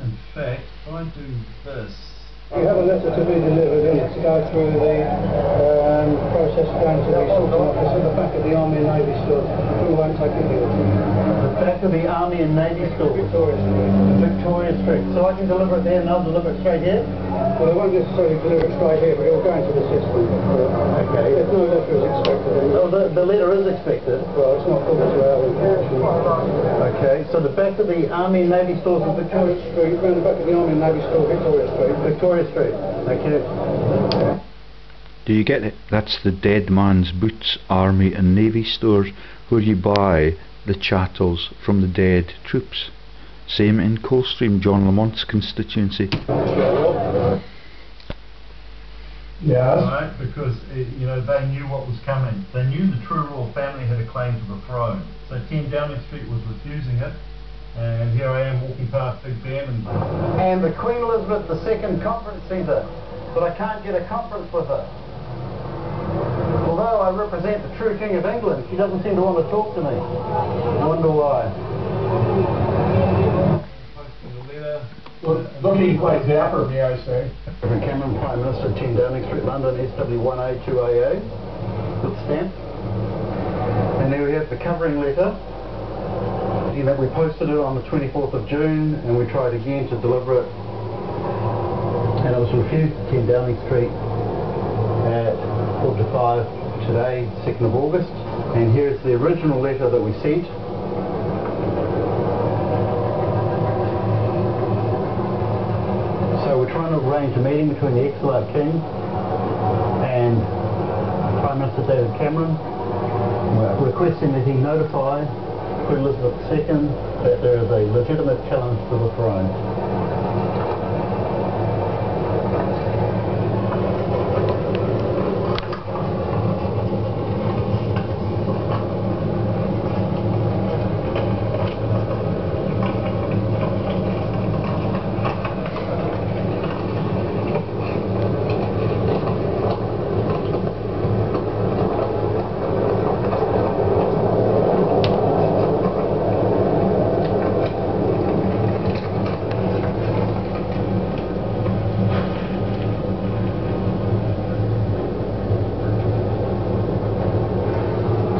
In fact, if I do this, you have a letter to be delivered and to go through the process of going to the sorting office at the back of the Army and Navy store. We won't take it here. the back of the Army and Navy store. Victoria Street. Victoria Street. So I can deliver it there and I'll deliver it straight here? Well, they won't necessarily deliver it straight here, but it'll go into the system. Okay. If no letter is expected. Oh, the letter is expected? Well, it's not according to our information. Okay, so the back of the Army and Navy stores in Victoria Street, round the back of the Army and Navy store, Victoria Street. Victoria Street. Okay. Do you get it? That's the Dead Man's Boots Army and Navy stores, where you buy the chattels from the dead troops. Same in Coldstream, John Lamont's constituency. Yes. Right, because you know, they knew what was coming. They knew the true royal family had a claim to the throne. So 10 Downing Street was refusing it, and here I am walking past Big Ben and the Queen Elizabeth II Conference Centre, but I can't get a conference with her. Although hello, I represent the true King of England. She doesn't seem to want to talk to me. I wonder why. Looking quite dapper, may I say. Reverend Cameron, Prime Minister, 10 Downing Street, London, SW1A 2AA. Good stamp. And there we have the covering letter. You know, we posted it on the 24th of June and we tried again to deliver it. And it was refused at 10 Downing Street at 4:05 today, 2nd of August. And here's the original letter that we sent. So we're trying to arrange a meeting between the exiled King and Prime Minister David Cameron, requesting that he notify Queen Elizabeth II that there is a legitimate challenge to the throne.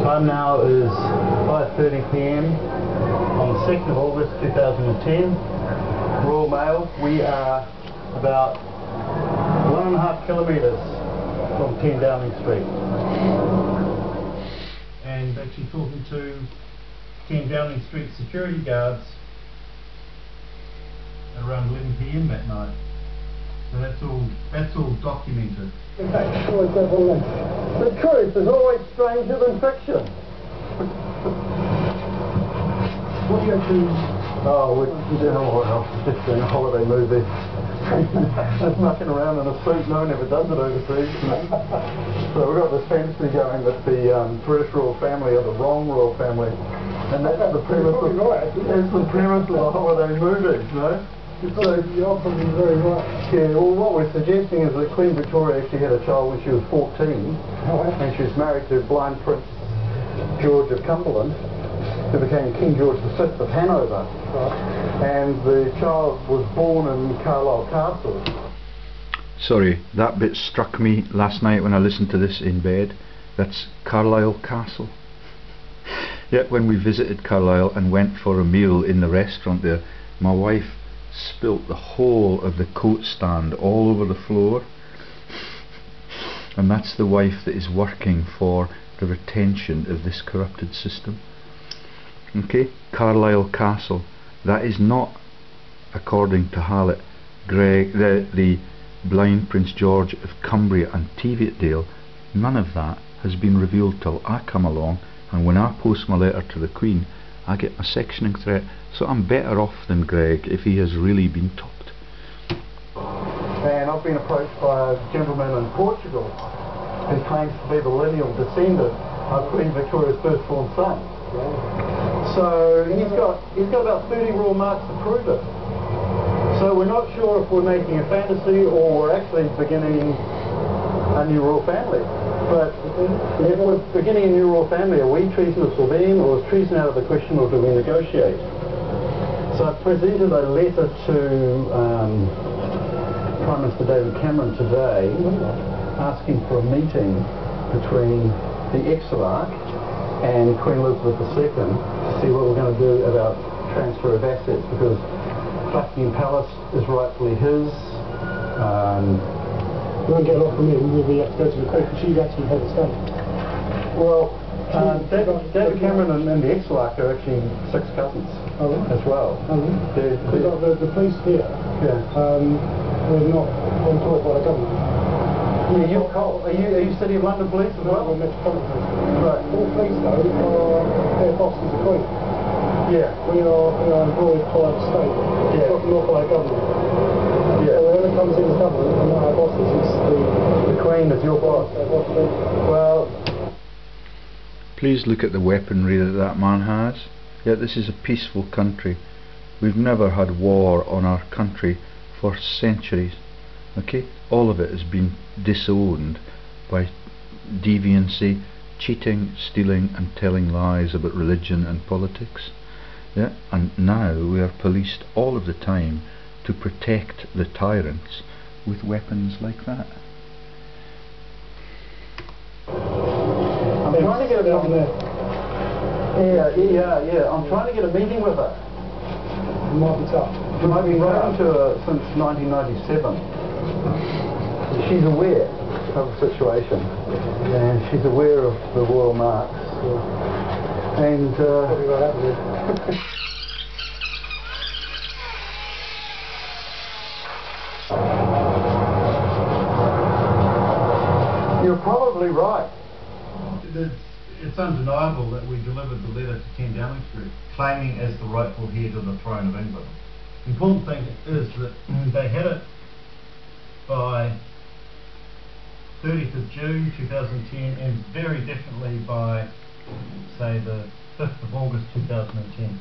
Time now is 5:30 p.m. on the 2nd of August 2010. Royal Mail. We are about 1.5 kilometres from 10 Downing Street. And actually talking to 10 Downing Street security guards around 11 p.m. that night. So that's all documented. In fact, the truth is always stranger than fiction. What do you actually... Oh, we're just doing a holiday movie. Just mucking around in a suit, no one ever does it overseas. So we've got this fantasy going that the British royal family are the wrong royal family. And that's the premise of, that's the premise of a holiday movie, you know? So you're probably very right. Yeah, well what we're suggesting is that Queen Victoria actually had a child when she was 14, and she was married to blind Prince George of Cumberland, who became King George VI of Hanover. And the child was born in Carlisle Castle. Sorry, that bit struck me last night when I listened to this in bed. That's Carlisle Castle. Yet when we visited Carlisle and went for a meal in the restaurant there, my wife spilt the whole of the coat stand all over the floor. And that's the wife that is working for the retention of this corrupted system. Okay, Carlisle Castle. That is not, according to Hallett, the blind Prince George of Cumbria and Teviotdale. None of that has been revealed till I come along, and when I post my letter to the Queen I get a sectioning threat, so I'm better off than Greg if he has really been topped. And I've been approached by a gentleman in Portugal who claims to be the lineal descendant of Queen Victoria's firstborn son. So he's got about 30 royal marks to prove it. So we're not sure if we're making a fantasy or we're actually beginning a new royal family. But if we're beginning a new royal family, are we treasonous for them, or is treason out of the question, or do we negotiate? So I've presented a letter to Prime Minister David Cameron today asking for a meeting between the Exarch and Queen Elizabeth II to see what we're going to do about transfer of assets, because Buckingham Palace is rightfully his. We won't get a lot from him, we have to go to the Queen, because she's actually head of state. Well, David Cameron and the Exarch are actually 6 cousins as well. The police here, we're not employed by the government. Yeah, you're Cole. Are you City of London Police as well? We're Metropolitan Police. Right. All police though are, their boss is the Queen. Yeah. We are employed by the state, not by the government. Yeah. So whoever comes in the government and not our bosses is the Queen is your boss. Well, please look at the weaponry that man has. Yet this is a peaceful country. We've never had war on our country for centuries. Okay, all of it has been disowned by deviancy, cheating, stealing and telling lies about religion and politics. Yeah? And now we are policed all of the time to protect the tyrants with weapons like that. I'm trying to get a meeting. Yeah. I'm trying to get a meeting with her. It might be tough. I've been writing to her since 1997. She's aware of the situation, and she's aware of the royal marks. And Probably what happened there. You're probably right. It's undeniable that we delivered the letter to 10 Downing Street, claiming as the rightful heir to the throne of England. The important thing is that they had it by 30th of June 2010 and very definitely by, say, the 5th of August 2010.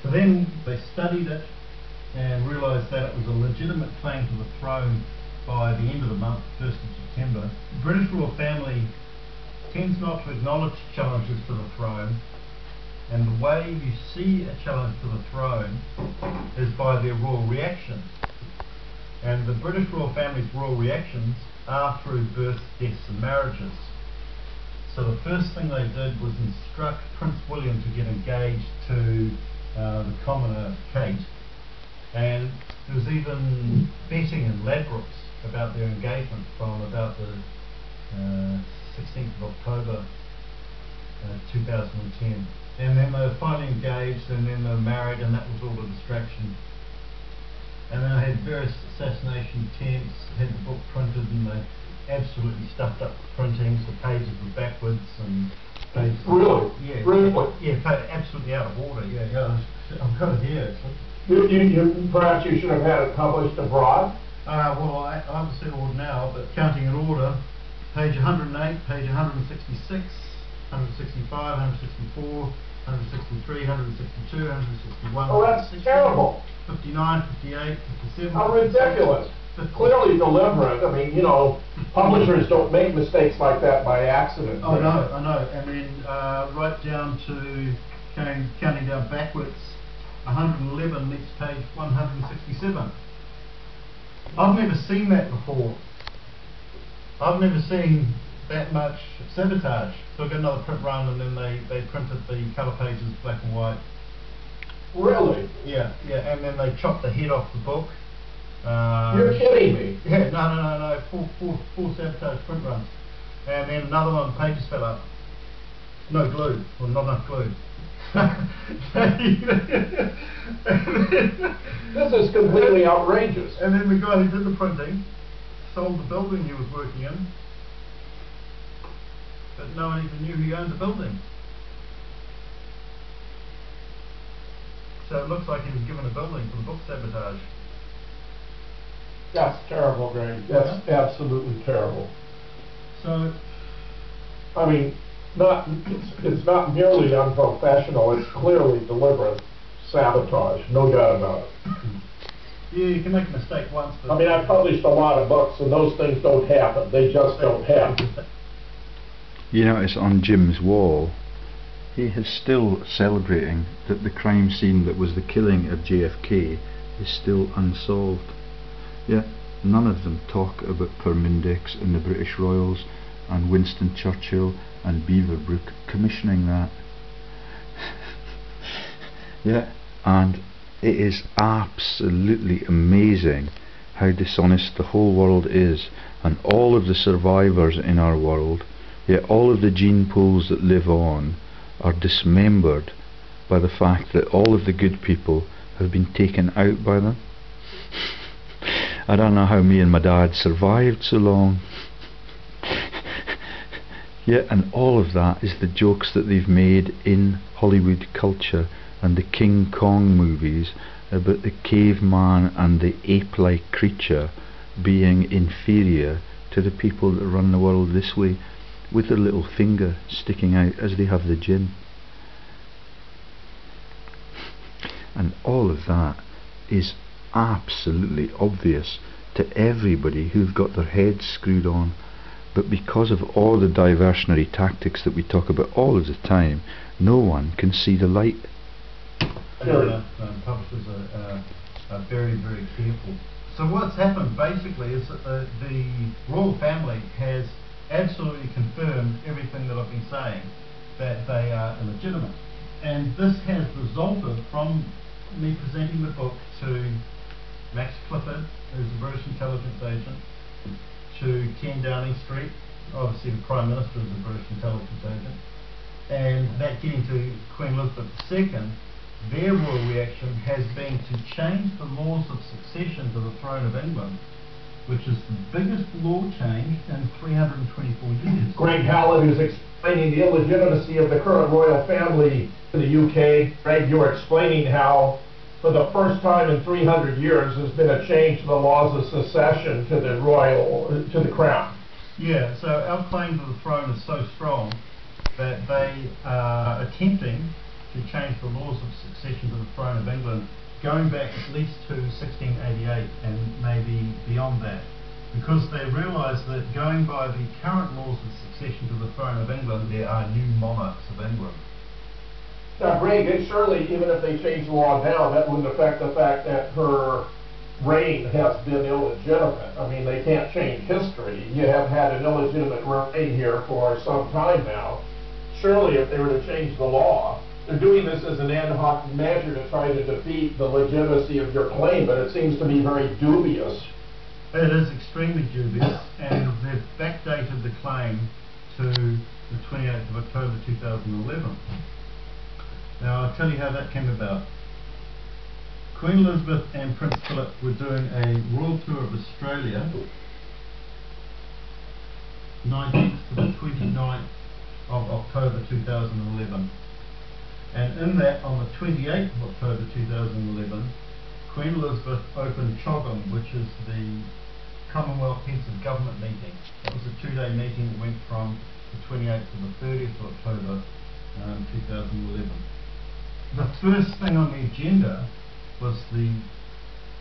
So then they studied it and realised that it was a legitimate claim to the throne by the end of the month, 1st of September. The British royal family tends not to acknowledge challenges to the throne, and the way you see a challenge to the throne is by their royal reactions. And the British royal family's royal reactions are through births, deaths and marriages. So the first thing they did was instruct Prince William to get engaged to the commoner Kate, and there was even betting in Ladbrokes about their engagement from about the 16th of October 2010. And then they were finally engaged, and then they were married, and that was all a distraction. And then they had various assassination attempts, had the book printed, and they absolutely stuffed up the printings. The pages were backwards, and pages... Really? Yeah. Really? Yeah, absolutely out of order. Yeah. I've got it here. Perhaps you should have had it published abroad? Well, I'm settled now, but counting in order, page 108, page 166, 165, 164, 163, 162, 161. Oh, that's terrible. 59, 58, 57. How ridiculous. Clearly deliberate. I mean, you know, publishers don't make mistakes like that by accident. Oh, no, I know. And then right down to counting down backwards, 111 next page 167. I've never seen that before. I've never seen that much sabotage. So I got another print run, and then they printed the colour pages black and white. Really? Yeah, and then they chopped the head off the book. You're kidding me. Yeah, no. Four sabotage print runs. And then another one, pages fell up. No glue, or not enough glue. This is completely outrageous. And then the guy who did the printing sold the building he was working in, but no one even knew he owned the building. So it looks like he was given a building for the book Sabotage. That's terrible, Greg. That's absolutely terrible. So, I mean, it's not merely unprofessional, it's clearly deliberate sabotage, no doubt about it. yeah, you can make a mistake once, but... I mean, I've published a lot of books, and those things don't happen. They just don't happen. You notice on Jim's wall, he is still celebrating that the crime scene that was the killing of JFK is still unsolved. Yeah, none of them talk about Permindex and the British Royals and Winston Churchill and Beaverbrook commissioning that. Yeah, and it is absolutely amazing how dishonest the whole world is, and all of the survivors in our world, yeah, all of the gene pools that live on are dismembered by the fact that all of the good people have been taken out by them. I don't know how me and my dad survived so long. Yeah, and all of that is the jokes that they've made in Hollywood culture and the King Kong movies about the caveman and the ape-like creature being inferior to the people that run the world this way, with their little finger sticking out as they have the gin. And all of that is absolutely obvious to everybody who've got their heads screwed on, but because of all the diversionary tactics that we talk about all of the time, no one can see the light. Publishers are very, very careful. So what's happened basically is that the royal family has absolutely confirmed everything that I've been saying, that they are illegitimate. And this has resulted from me presenting the book to Max Clifford, who's a British intelligence agent, to Ken Downing Street, obviously the Prime Minister is a British intelligence agent, and that getting to Queen Elizabeth II. Their royal reaction has been to change the laws of succession to the throne of England, which is the biggest law change in 324 years. Greg Hallett is explaining the illegitimacy of the current royal family in the UK. Greg, you were explaining how for the first time in 300 years there's been a change to the laws of succession to the crown. Yeah, so our claim to the throne is so strong that they are attempting to change the laws of succession to the throne of England, going back at least to 1688 and maybe beyond that, because they realise that going by the current laws of succession to the throne of England, there are new monarchs of England. Now, Greg, surely even if they change the law now, that wouldn't affect the fact that her reign has been illegitimate. I mean, they can't change history. You have had an illegitimate reign here for some time now. Surely if they were to change the law, they're doing this as an ad hoc measure to try to defeat the legitimacy of your claim, but it seems to be very dubious. It is extremely dubious, and they've backdated the claim to the 28th of October 2011. Now I'll tell you how that came about. Queen Elizabeth and Prince Philip were doing a royal tour of Australia, 19th to the 29th of October 2011. And in that, on the 28th of October 2011, Queen Elizabeth opened CHOGM, which is the Commonwealth Heads of Government meeting. That was a 2-day meeting that went from the 28th to the 30th of October 2011. The first thing on the agenda was the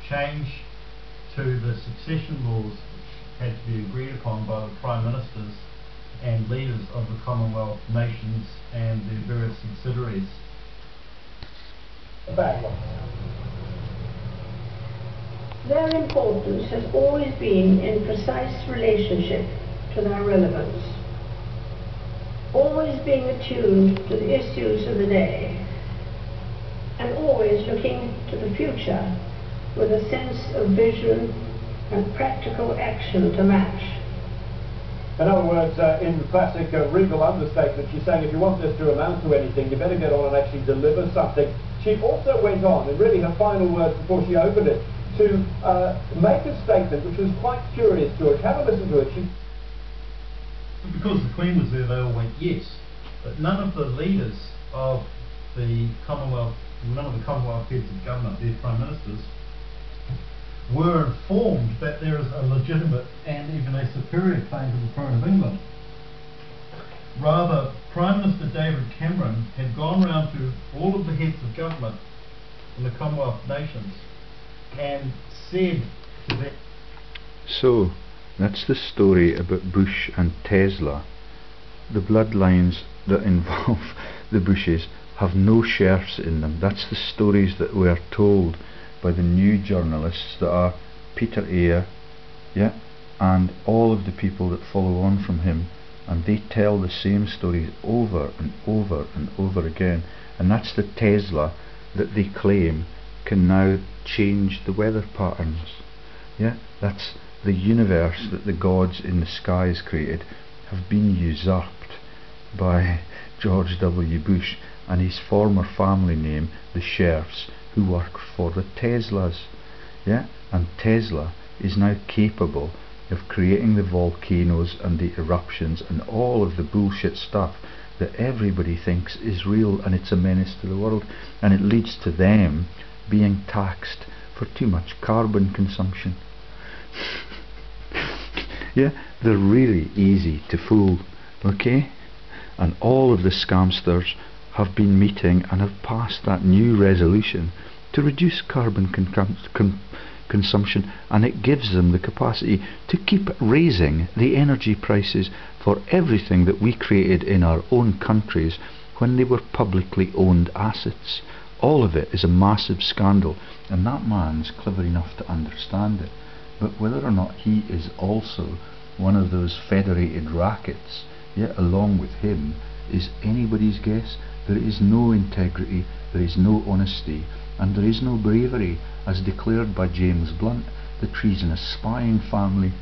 change to the succession laws, which had to be agreed upon by the Prime Ministers and leaders of the Commonwealth nations and their various subsidiaries. Their importance has always been in precise relationship to their relevance, always being attuned to the issues of the day, and always looking to the future with a sense of vision and practical action to match. In other words, in the classic regal understatement, she's saying if you want this to amount to anything, you better get on and actually deliver something. She also went on, and really her final words before she opened it, to make a statement which was quite curious, George. Have a listen to it. Because the Queen was there, they all went yes. But none of the leaders of the Commonwealth, none of the Commonwealth heads of government, their Prime Ministers, were informed that there is a legitimate and even a superior claim to the throne of England. Rather, Prime Minister David Cameron had gone round to all of the heads of government in the Commonwealth nations and said to them... So, that's the story about Bush and Tesla. The bloodlines that involve the Bushes have no sheriffs in them. That's the stories that were told by the new journalists that are Peter Eyre, and all of the people that follow on from him, and they tell the same stories over and over and over again. And that's the Tesla that they claim can now change the weather patterns. That's the universe that the gods in the skies created have been usurped by George W. Bush and his former family name, the Sheriffs, who work for the Teslas. And Tesla is now capable of creating the volcanoes and the eruptions and all of the bullshit stuff that everybody thinks is real, and it's a menace to the world, and it leads to them being taxed for too much carbon consumption. They're really easy to fool, okay? And all of the scamsters have been meeting and have passed that new resolution to reduce carbon consumption, and it gives them the capacity to keep raising the energy prices for everything that we created in our own countries when they were publicly owned assets. All of it is a massive scandal, and that man's clever enough to understand it. But whether or not he is also one of those federated rackets, yet along with him, is anybody's guess. There is no integrity, there is no honesty, and there is no bravery, as declared by James Blunt, the treasonous spying family.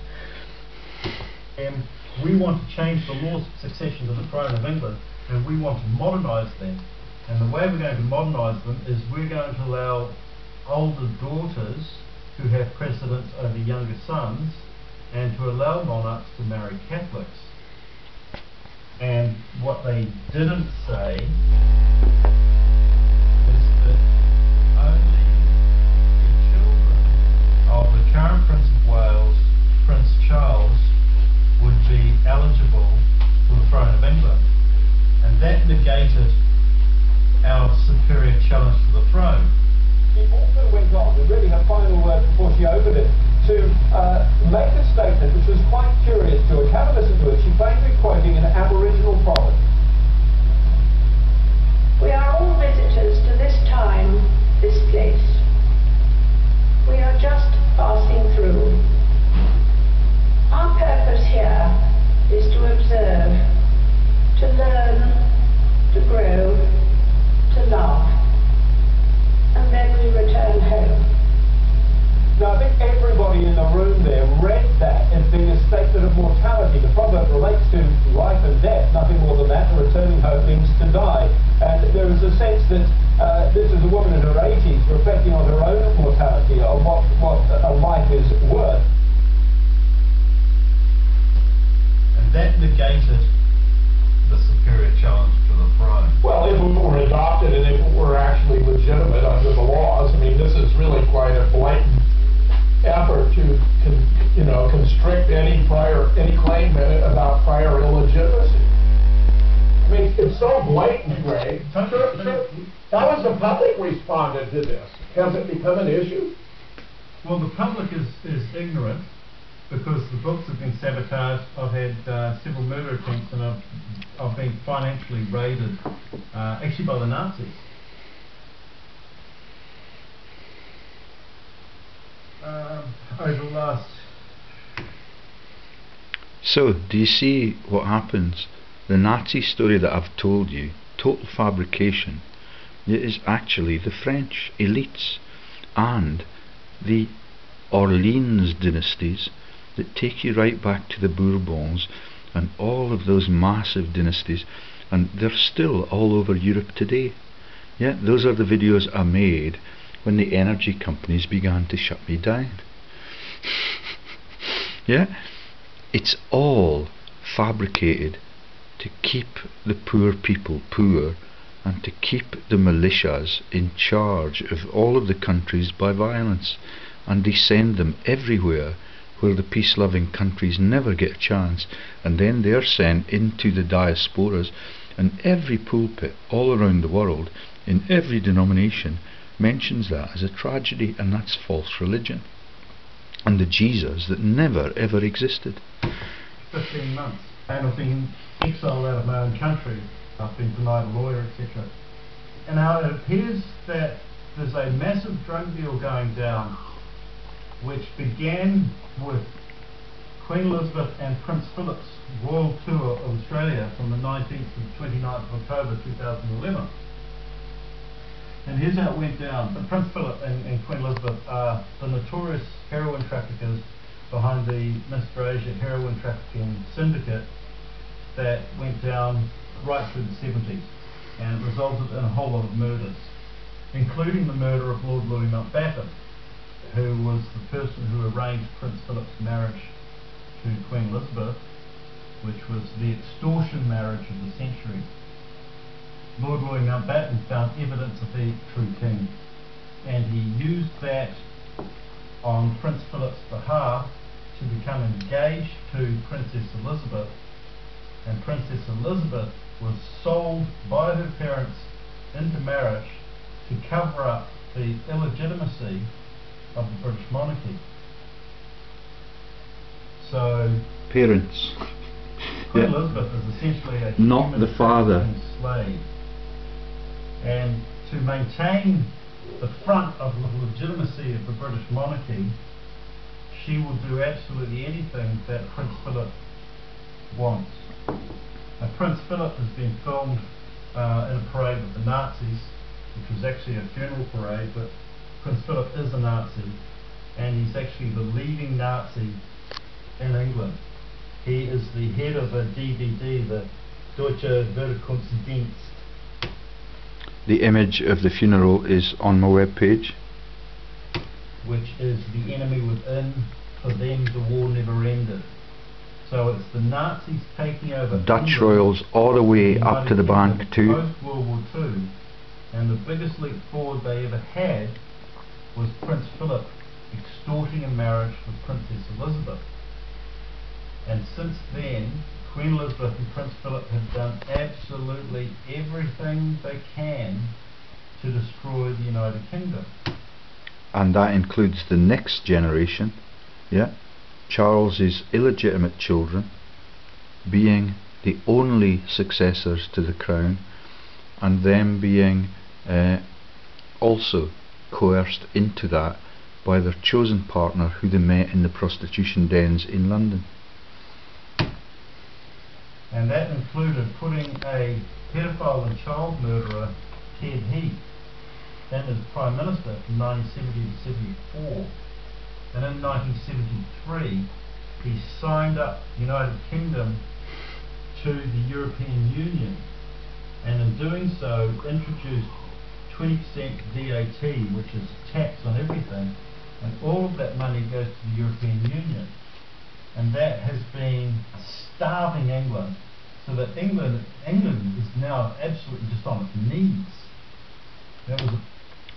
We want to change the laws of succession to the throne of England, and we want to modernise them. And the way we're going to modernise them is we're going to allow older daughters who have precedence over younger sons, and to allow monarchs to marry Catholics. And what they didn't say is that only the children of the current Prince of Wales, Prince Charles, would be eligible for the throne of England. And that negated our superior challenge to the throne. She also went on, and really her final word before she opened it, to make a statement which was quite curious to her. Have a listen to it. She claimed to be quoting an Aboriginal proverb. We are all visitors to this time, this place. We are just passing through. Our purpose here is to observe, to learn, to grow, to laugh, and then we return home. Now, I think everybody in the room there read that as being a statement of mortality. The proverb relates to life and death, nothing more than that. Returning home means to die. And there is a sense that this is a woman in her 80s reflecting on her own mortality, on what a life is worth. And that negated the superior challenge to the throne. Well, if it were adopted and if it were actually legitimate under the laws, I mean, this is really quite a blatant effort to, constrict any claim about prior illegitimacy. I mean, it's so blatant, Greg. How has the public responded to this? Has it become an issue? Well, the public is ignorant, because the books have been sabotaged. I've had several murder attempts, and I've been financially raided, actually by the Nazis. Over the last... So, do you see what happens? The Nazi story that I've told you, total fabrication, it is actually the French elites and the Orleans dynasties that take you right back to the Bourbons and all of those massive dynasties, and they're still all over Europe today. Yeah, those are the videos I made when the energy companies began to shut me down. Yeah, it's all fabricated to keep the poor people poor and to keep the militias in charge of all of the countries by violence, and they send them everywhere where the peace-loving countries never get a chance, and then they're sent into the diasporas, and every pulpit all around the world in every denomination mentions that as a tragedy, and that's false religion and the Jesus that never ever existed. 15 months, and I've been exiled out of my own country. I've been denied a lawyer, etc. And now it appears that there's a massive drug deal going down, which began with Queen Elizabeth and Prince Philip's royal tour of Australia from the 19th to the 29th of October 2011. And here's how it went down. But Prince Philip and Queen Elizabeth are the notorious heroin traffickers behind the Mr. Asia heroin trafficking syndicate that went down right through the 70s, and it resulted in a whole lot of murders, including the murder of Lord Louis Mountbatten, who was the person who arranged Prince Philip's marriage to Queen Elizabeth, which was the extortion marriage of the century. Lord Louis Mountbatten found evidence of the true king, and he used that on Prince Philip's behalf to become engaged to Princess Elizabeth, and Princess Elizabeth was sold by her parents into marriage to cover up the illegitimacy of the British monarchy. So Parents. Queen Yeah. Elizabeth is essentially a Not human the father. trafficking slave. And to maintain the front of the legitimacy of the British monarchy, she will do absolutely anything that Prince Philip wants. Now, Prince Philip has been filmed in a parade with the Nazis, which was actually a funeral parade, but Prince Philip is a Nazi, and he's actually the leading Nazi in England. He is the head of a DVD, the Deutsche Wiederkunftsdienst. The image of the funeral is on my webpage. Which is the enemy within. For them, the war never ended. So it's the Nazis taking over Dutch England, royals all the way the up to the United bank Kingdom too. Post World War II, and the biggest leap forward they ever had was Prince Philip extorting a marriage with Princess Elizabeth. And since then, Queen Elizabeth and Prince Philip have done absolutely everything they can to destroy the United Kingdom. And that includes the next generation, yeah, Charles's illegitimate children being the only successors to the crown, and them being also coerced into that by their chosen partner who they met in the prostitution dens in London. And that included putting a pedophile and child murderer, Ted Heath, in as Prime Minister from 1970 to 74. And in 1973, he signed up the United Kingdom to the European Union, and in doing so introduced 20% VAT, which is a tax on everything, and all of that money goes to the European Union. And that has been starving England, so that England is now absolutely just on its knees. That was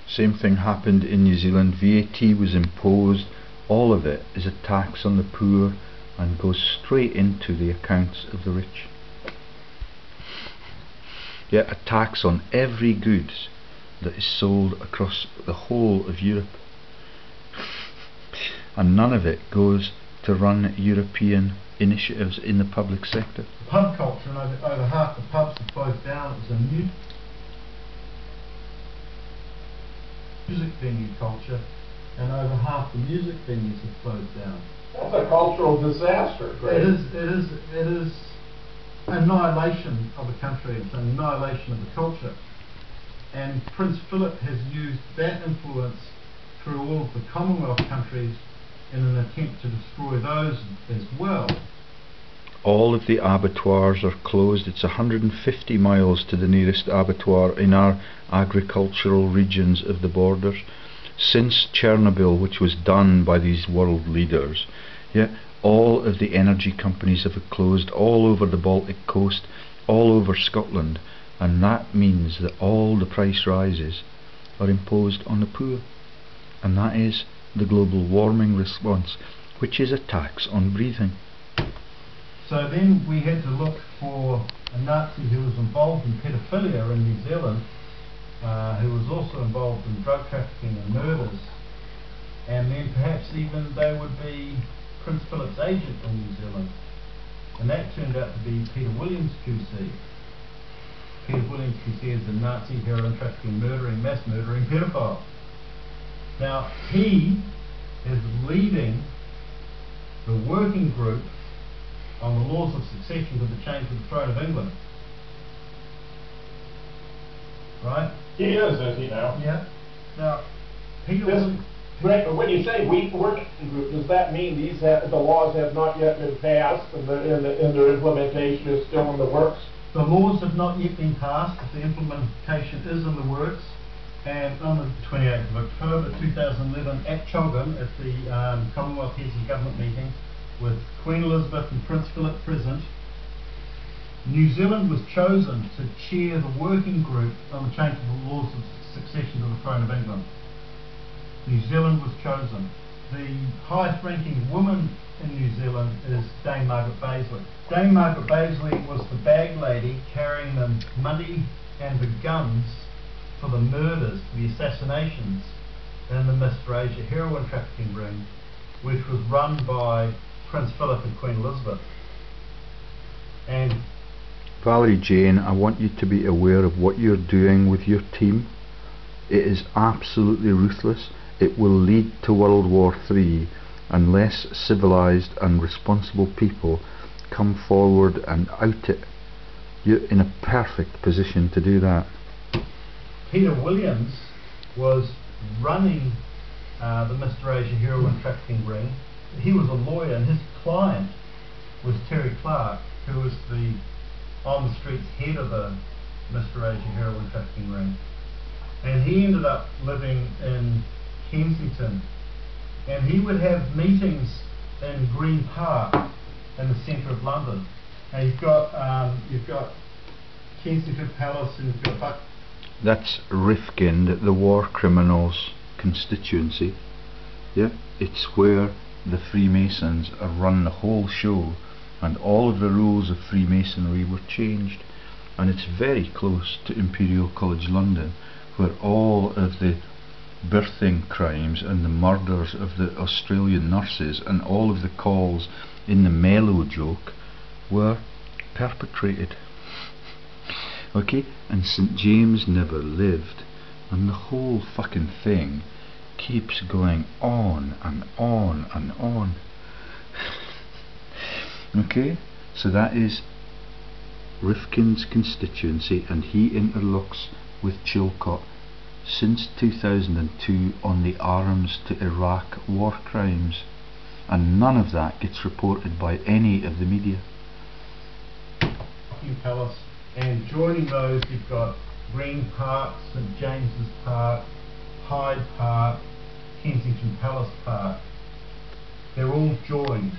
Same thing happened in New Zealand. VAT was imposed. All of it is a tax on the poor and goes straight into the accounts of the rich. Yeah, a tax on every goods that is sold across the whole of Europe. And none of it goes to run European initiatives in the public sector. pub culture, and over half the pubs have closed down. It was a music venue culture, and over half the music venues have closed down. That's a cultural disaster, Greg. It is annihilation of a country. It's annihilation of the culture. And Prince Philip has used that influence through all of the Commonwealth countries in an attempt to destroy those as well. All of the abattoirs are closed. It's 150 miles to the nearest abattoir in our agricultural regions of the borders. Since Chernobyl, which was done by these world leaders, yeah, all of the energy companies have closed all over the Baltic coast, all over Scotland, and that means that all the price rises are imposed on the poor, and that is the global warming response, which is a tax on breathing. So then we had to look for a Nazi who was involved in pedophilia in New Zealand, who was also involved in drug trafficking and murders, and then perhaps even they would be Prince Philip's agent in New Zealand. And that turned out to be Peter Williams QC. Peter Williams QC is a Nazi heroin trafficking, murdering, mass murdering pedophile. Now he is leading the working group on the laws of succession to the change of the throne of England. Right? He is he now? Yeah. Now, Peter This, Williams... Greg, when you say weak working group, does that mean the laws have not yet been passed and their implementation is still in the works? The laws have not yet been passed, but the implementation is in the works. And on the 28th of October 2011 at Cheltenham, at the Commonwealth Heads of Government meeting, with Queen Elizabeth and Prince Philip present, New Zealand was chosen to chair the working group on the change of the laws of succession to the throne of England. New Zealand was chosen. The highest ranking woman in New Zealand is Dame Margaret Baisley. Dame Margaret Baisley was the bag lady carrying the money and the guns for the murders, the assassinations in the Mr. Asia heroin trafficking ring, which was run by Prince Philip and Queen Elizabeth. And Valerie Jane, I want you to be aware of what you're doing with your team. It is absolutely ruthless. It will lead to World War III unless civilized and responsible people come forward and out it. You're in a perfect position to do that. Peter Williams was running the Mr. Asia heroin trafficking ring. He was a lawyer, and his client was Terry Clark, who was the on the streets head of the Mr. Asia heroin trafficking ring. And he ended up living in Kensington, and he would have meetings in Green Park in the centre of London. And you've got Kensington Palace, and you've got That's Rifkind, the war criminals constituency. Yeah, it's where the Freemasons have run the whole show, and all of the rules of Freemasonry were changed. And it's very close to Imperial College London, where all of the birthing crimes and the murders of the Australian nurses and all of the calls in the Mellow joke were perpetrated. Okay, and St. James never lived, and the whole fucking thing keeps going on and on and on. Okay, so that is Rifkin's constituency, and he interlocks with Chilcot since 2002 on the arms to Iraq war crimes, and none of that gets reported by any of the media. Palace, and joining those you've got Green Park, St James's Park, Hyde Park, Kensington Palace Park. They're all joined.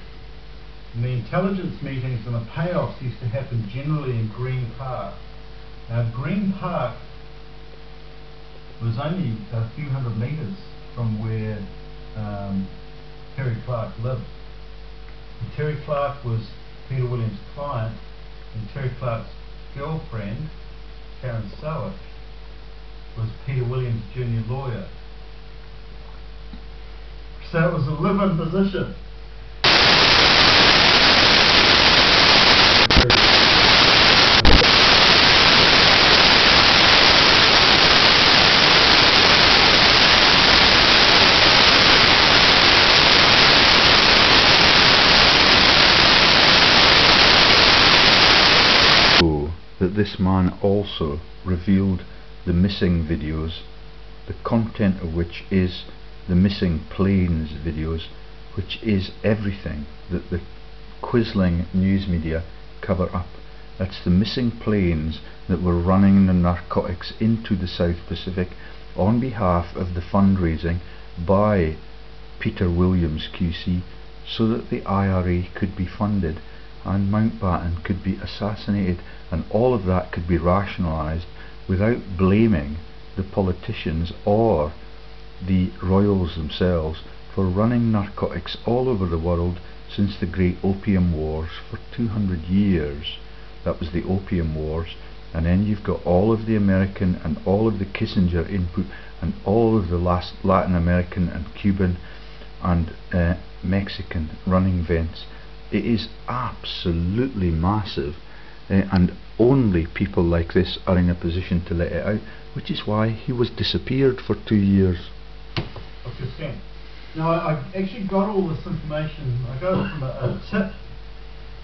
And the intelligence meetings and the payoffs used to happen generally in Green Park. Now Green Park was only a few hundred metres from where Terry Clark lived. And Terry Clark was Peter Williams' client, and Terry Clark's girlfriend, Karen Sowich, was Peter Williams' junior lawyer. So it was a live-in position. That this man also revealed the missing videos, the content of which is the missing planes videos, which is everything that the Quisling news media cover up. That's the missing planes that were running the narcotics into the South Pacific on behalf of the fundraising by Peter Williams QC, so that the IRA could be funded and Mountbatten could be assassinated, and all of that could be rationalised without blaming the politicians or the royals themselves for running narcotics all over the world since the Great Opium Wars for 200 years. That was the Opium Wars. And then you've got all of the American and all of the Kissinger input and all of the Latin American and Cuban and Mexican running vents. It is absolutely massive, and only people like this are in a position to let it out, which is why he was disappeared for 2 years. Okay. Now I actually got all this information. I got it from a tip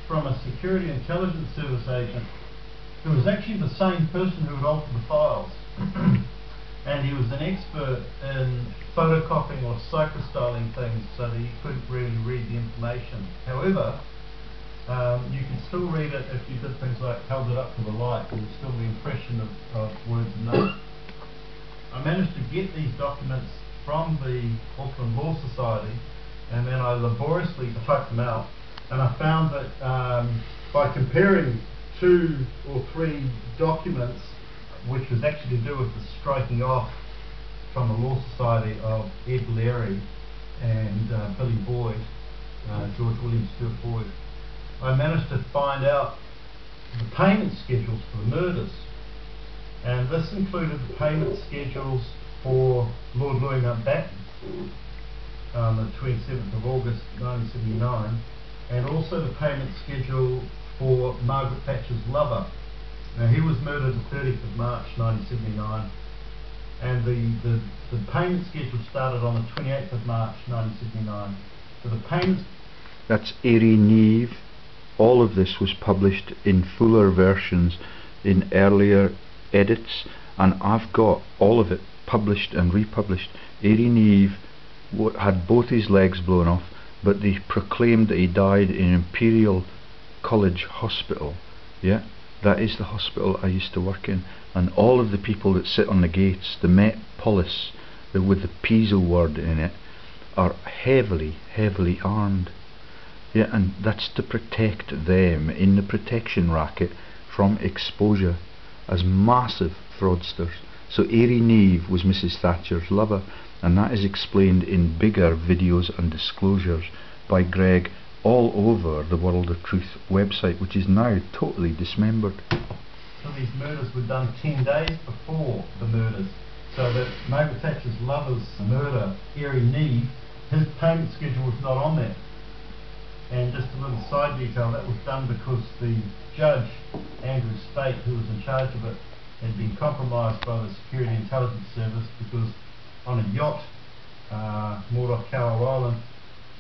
from a security intelligence service agent who was actually the same person who had altered the files. And he was an expert in photocopying or psychostyling things so that he couldn't really read the information. However, you could still read it if you did things like held it up to the light. There was still the impression of words and notes. I managed to get these documents from the Auckland Law Society, and then I laboriously typed them out, and I found that by comparing 2 or 3 documents, which was actually to do with the striking off from the Law Society of Ed Leary and Billy Boyd, George William Stewart Boyd, I managed to find out the payment schedules for the murders. And this included the payment schedules for Lord Louis Mountbatten, on the 27th of August 1979, and also the payment schedule for Margaret Thatcher's lover. Now, he was murdered the 30th of March 1979, and the payment schedule started on the 28th of March 1979. So the payments... That's Erie Neve. All of this was published in fuller versions in earlier edits, and I've got all of it published and republished. Erie Neve had both his legs blown off, but they proclaimed that he died in Imperial College Hospital. Yeah, that is the hospital I used to work in, and all of the people that sit on the gates, the Met Police, with the Pisa word in it, are heavily armed. Yeah, and that's to protect them in the protection racket from exposure as massive fraudsters. So Erie Neve was Mrs. Thatcher's lover, and that is explained in bigger videos and disclosures by Greg all over the World of Truth website, which is now totally dismembered. So these murders were done 10 days before the murders, so that Margaret Thatcher's lover's murder, Erie Neve, his payment schedule was not on there. And just a little side detail, that was done because the judge, Andrew Spate, who was in charge of it, had been compromised by the Security Intelligence Service, because on a yacht moored off Carroll Island,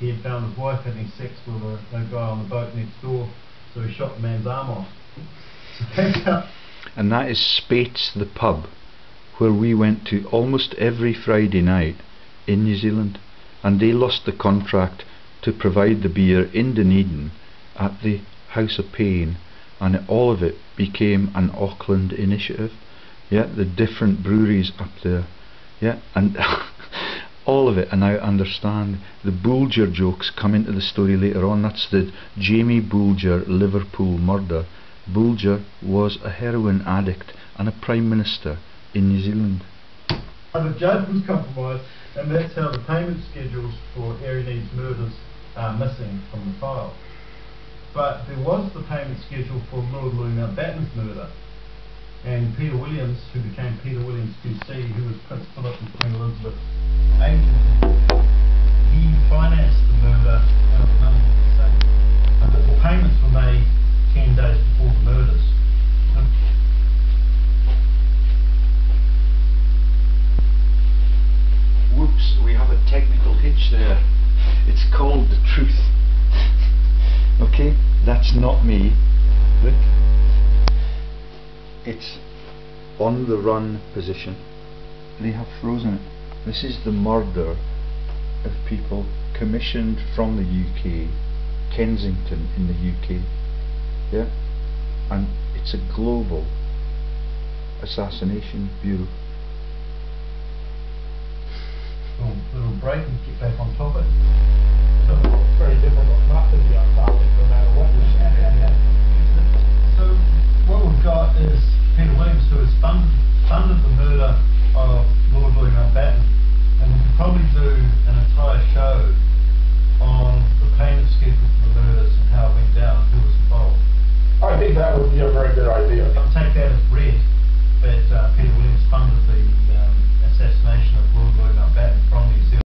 he had found his wife having sex with a guy on the boat next door, so he shot the man's arm off. And that is Spate's the pub, where we went to almost every Friday night in New Zealand, and they lost the contract to provide the beer in Dunedin at the House of Pain, and all of it became an Auckland initiative. Yeah, the different breweries up there. Yeah, and all of it. And I understand the Boulger jokes come into the story later on. That's the Jamie Boulger Liverpool murder. Boulger was a heroin addict and a Prime Minister in New Zealand. The judge was compromised, and that's how the payment schedules for Erie Neve's murders are missing from the file. But there was the payment schedule for Lord Louis Mountbatten's murder, and Peter Williams, who became Peter Williams QC, who was Prince Philip and Queen Elizabeth's agent, he financed the murder out of money from the safe. And the payments were made 10 days before the murders. Whoops, we have a technical hitch there. It's called the truth. Okay, that's not me. Look, it's on the run position. They have frozen it. This is the murder of people commissioned from the UK, Kensington in the UK. Yeah, and it's a global assassination bureau. Little break and get back on topic. So it's very difficult not to be on topic no matter what you say. So what we've got is Peter Williams, who has funded the murder of Lord Louis Mountbatten, and we could probably do an entire show on the payment schedule for the murders and how it went down and who was involved. I think that would be a very good idea. I'll take that as read that Peter Williams funded the assassination of Lord Louis Mountbatten from these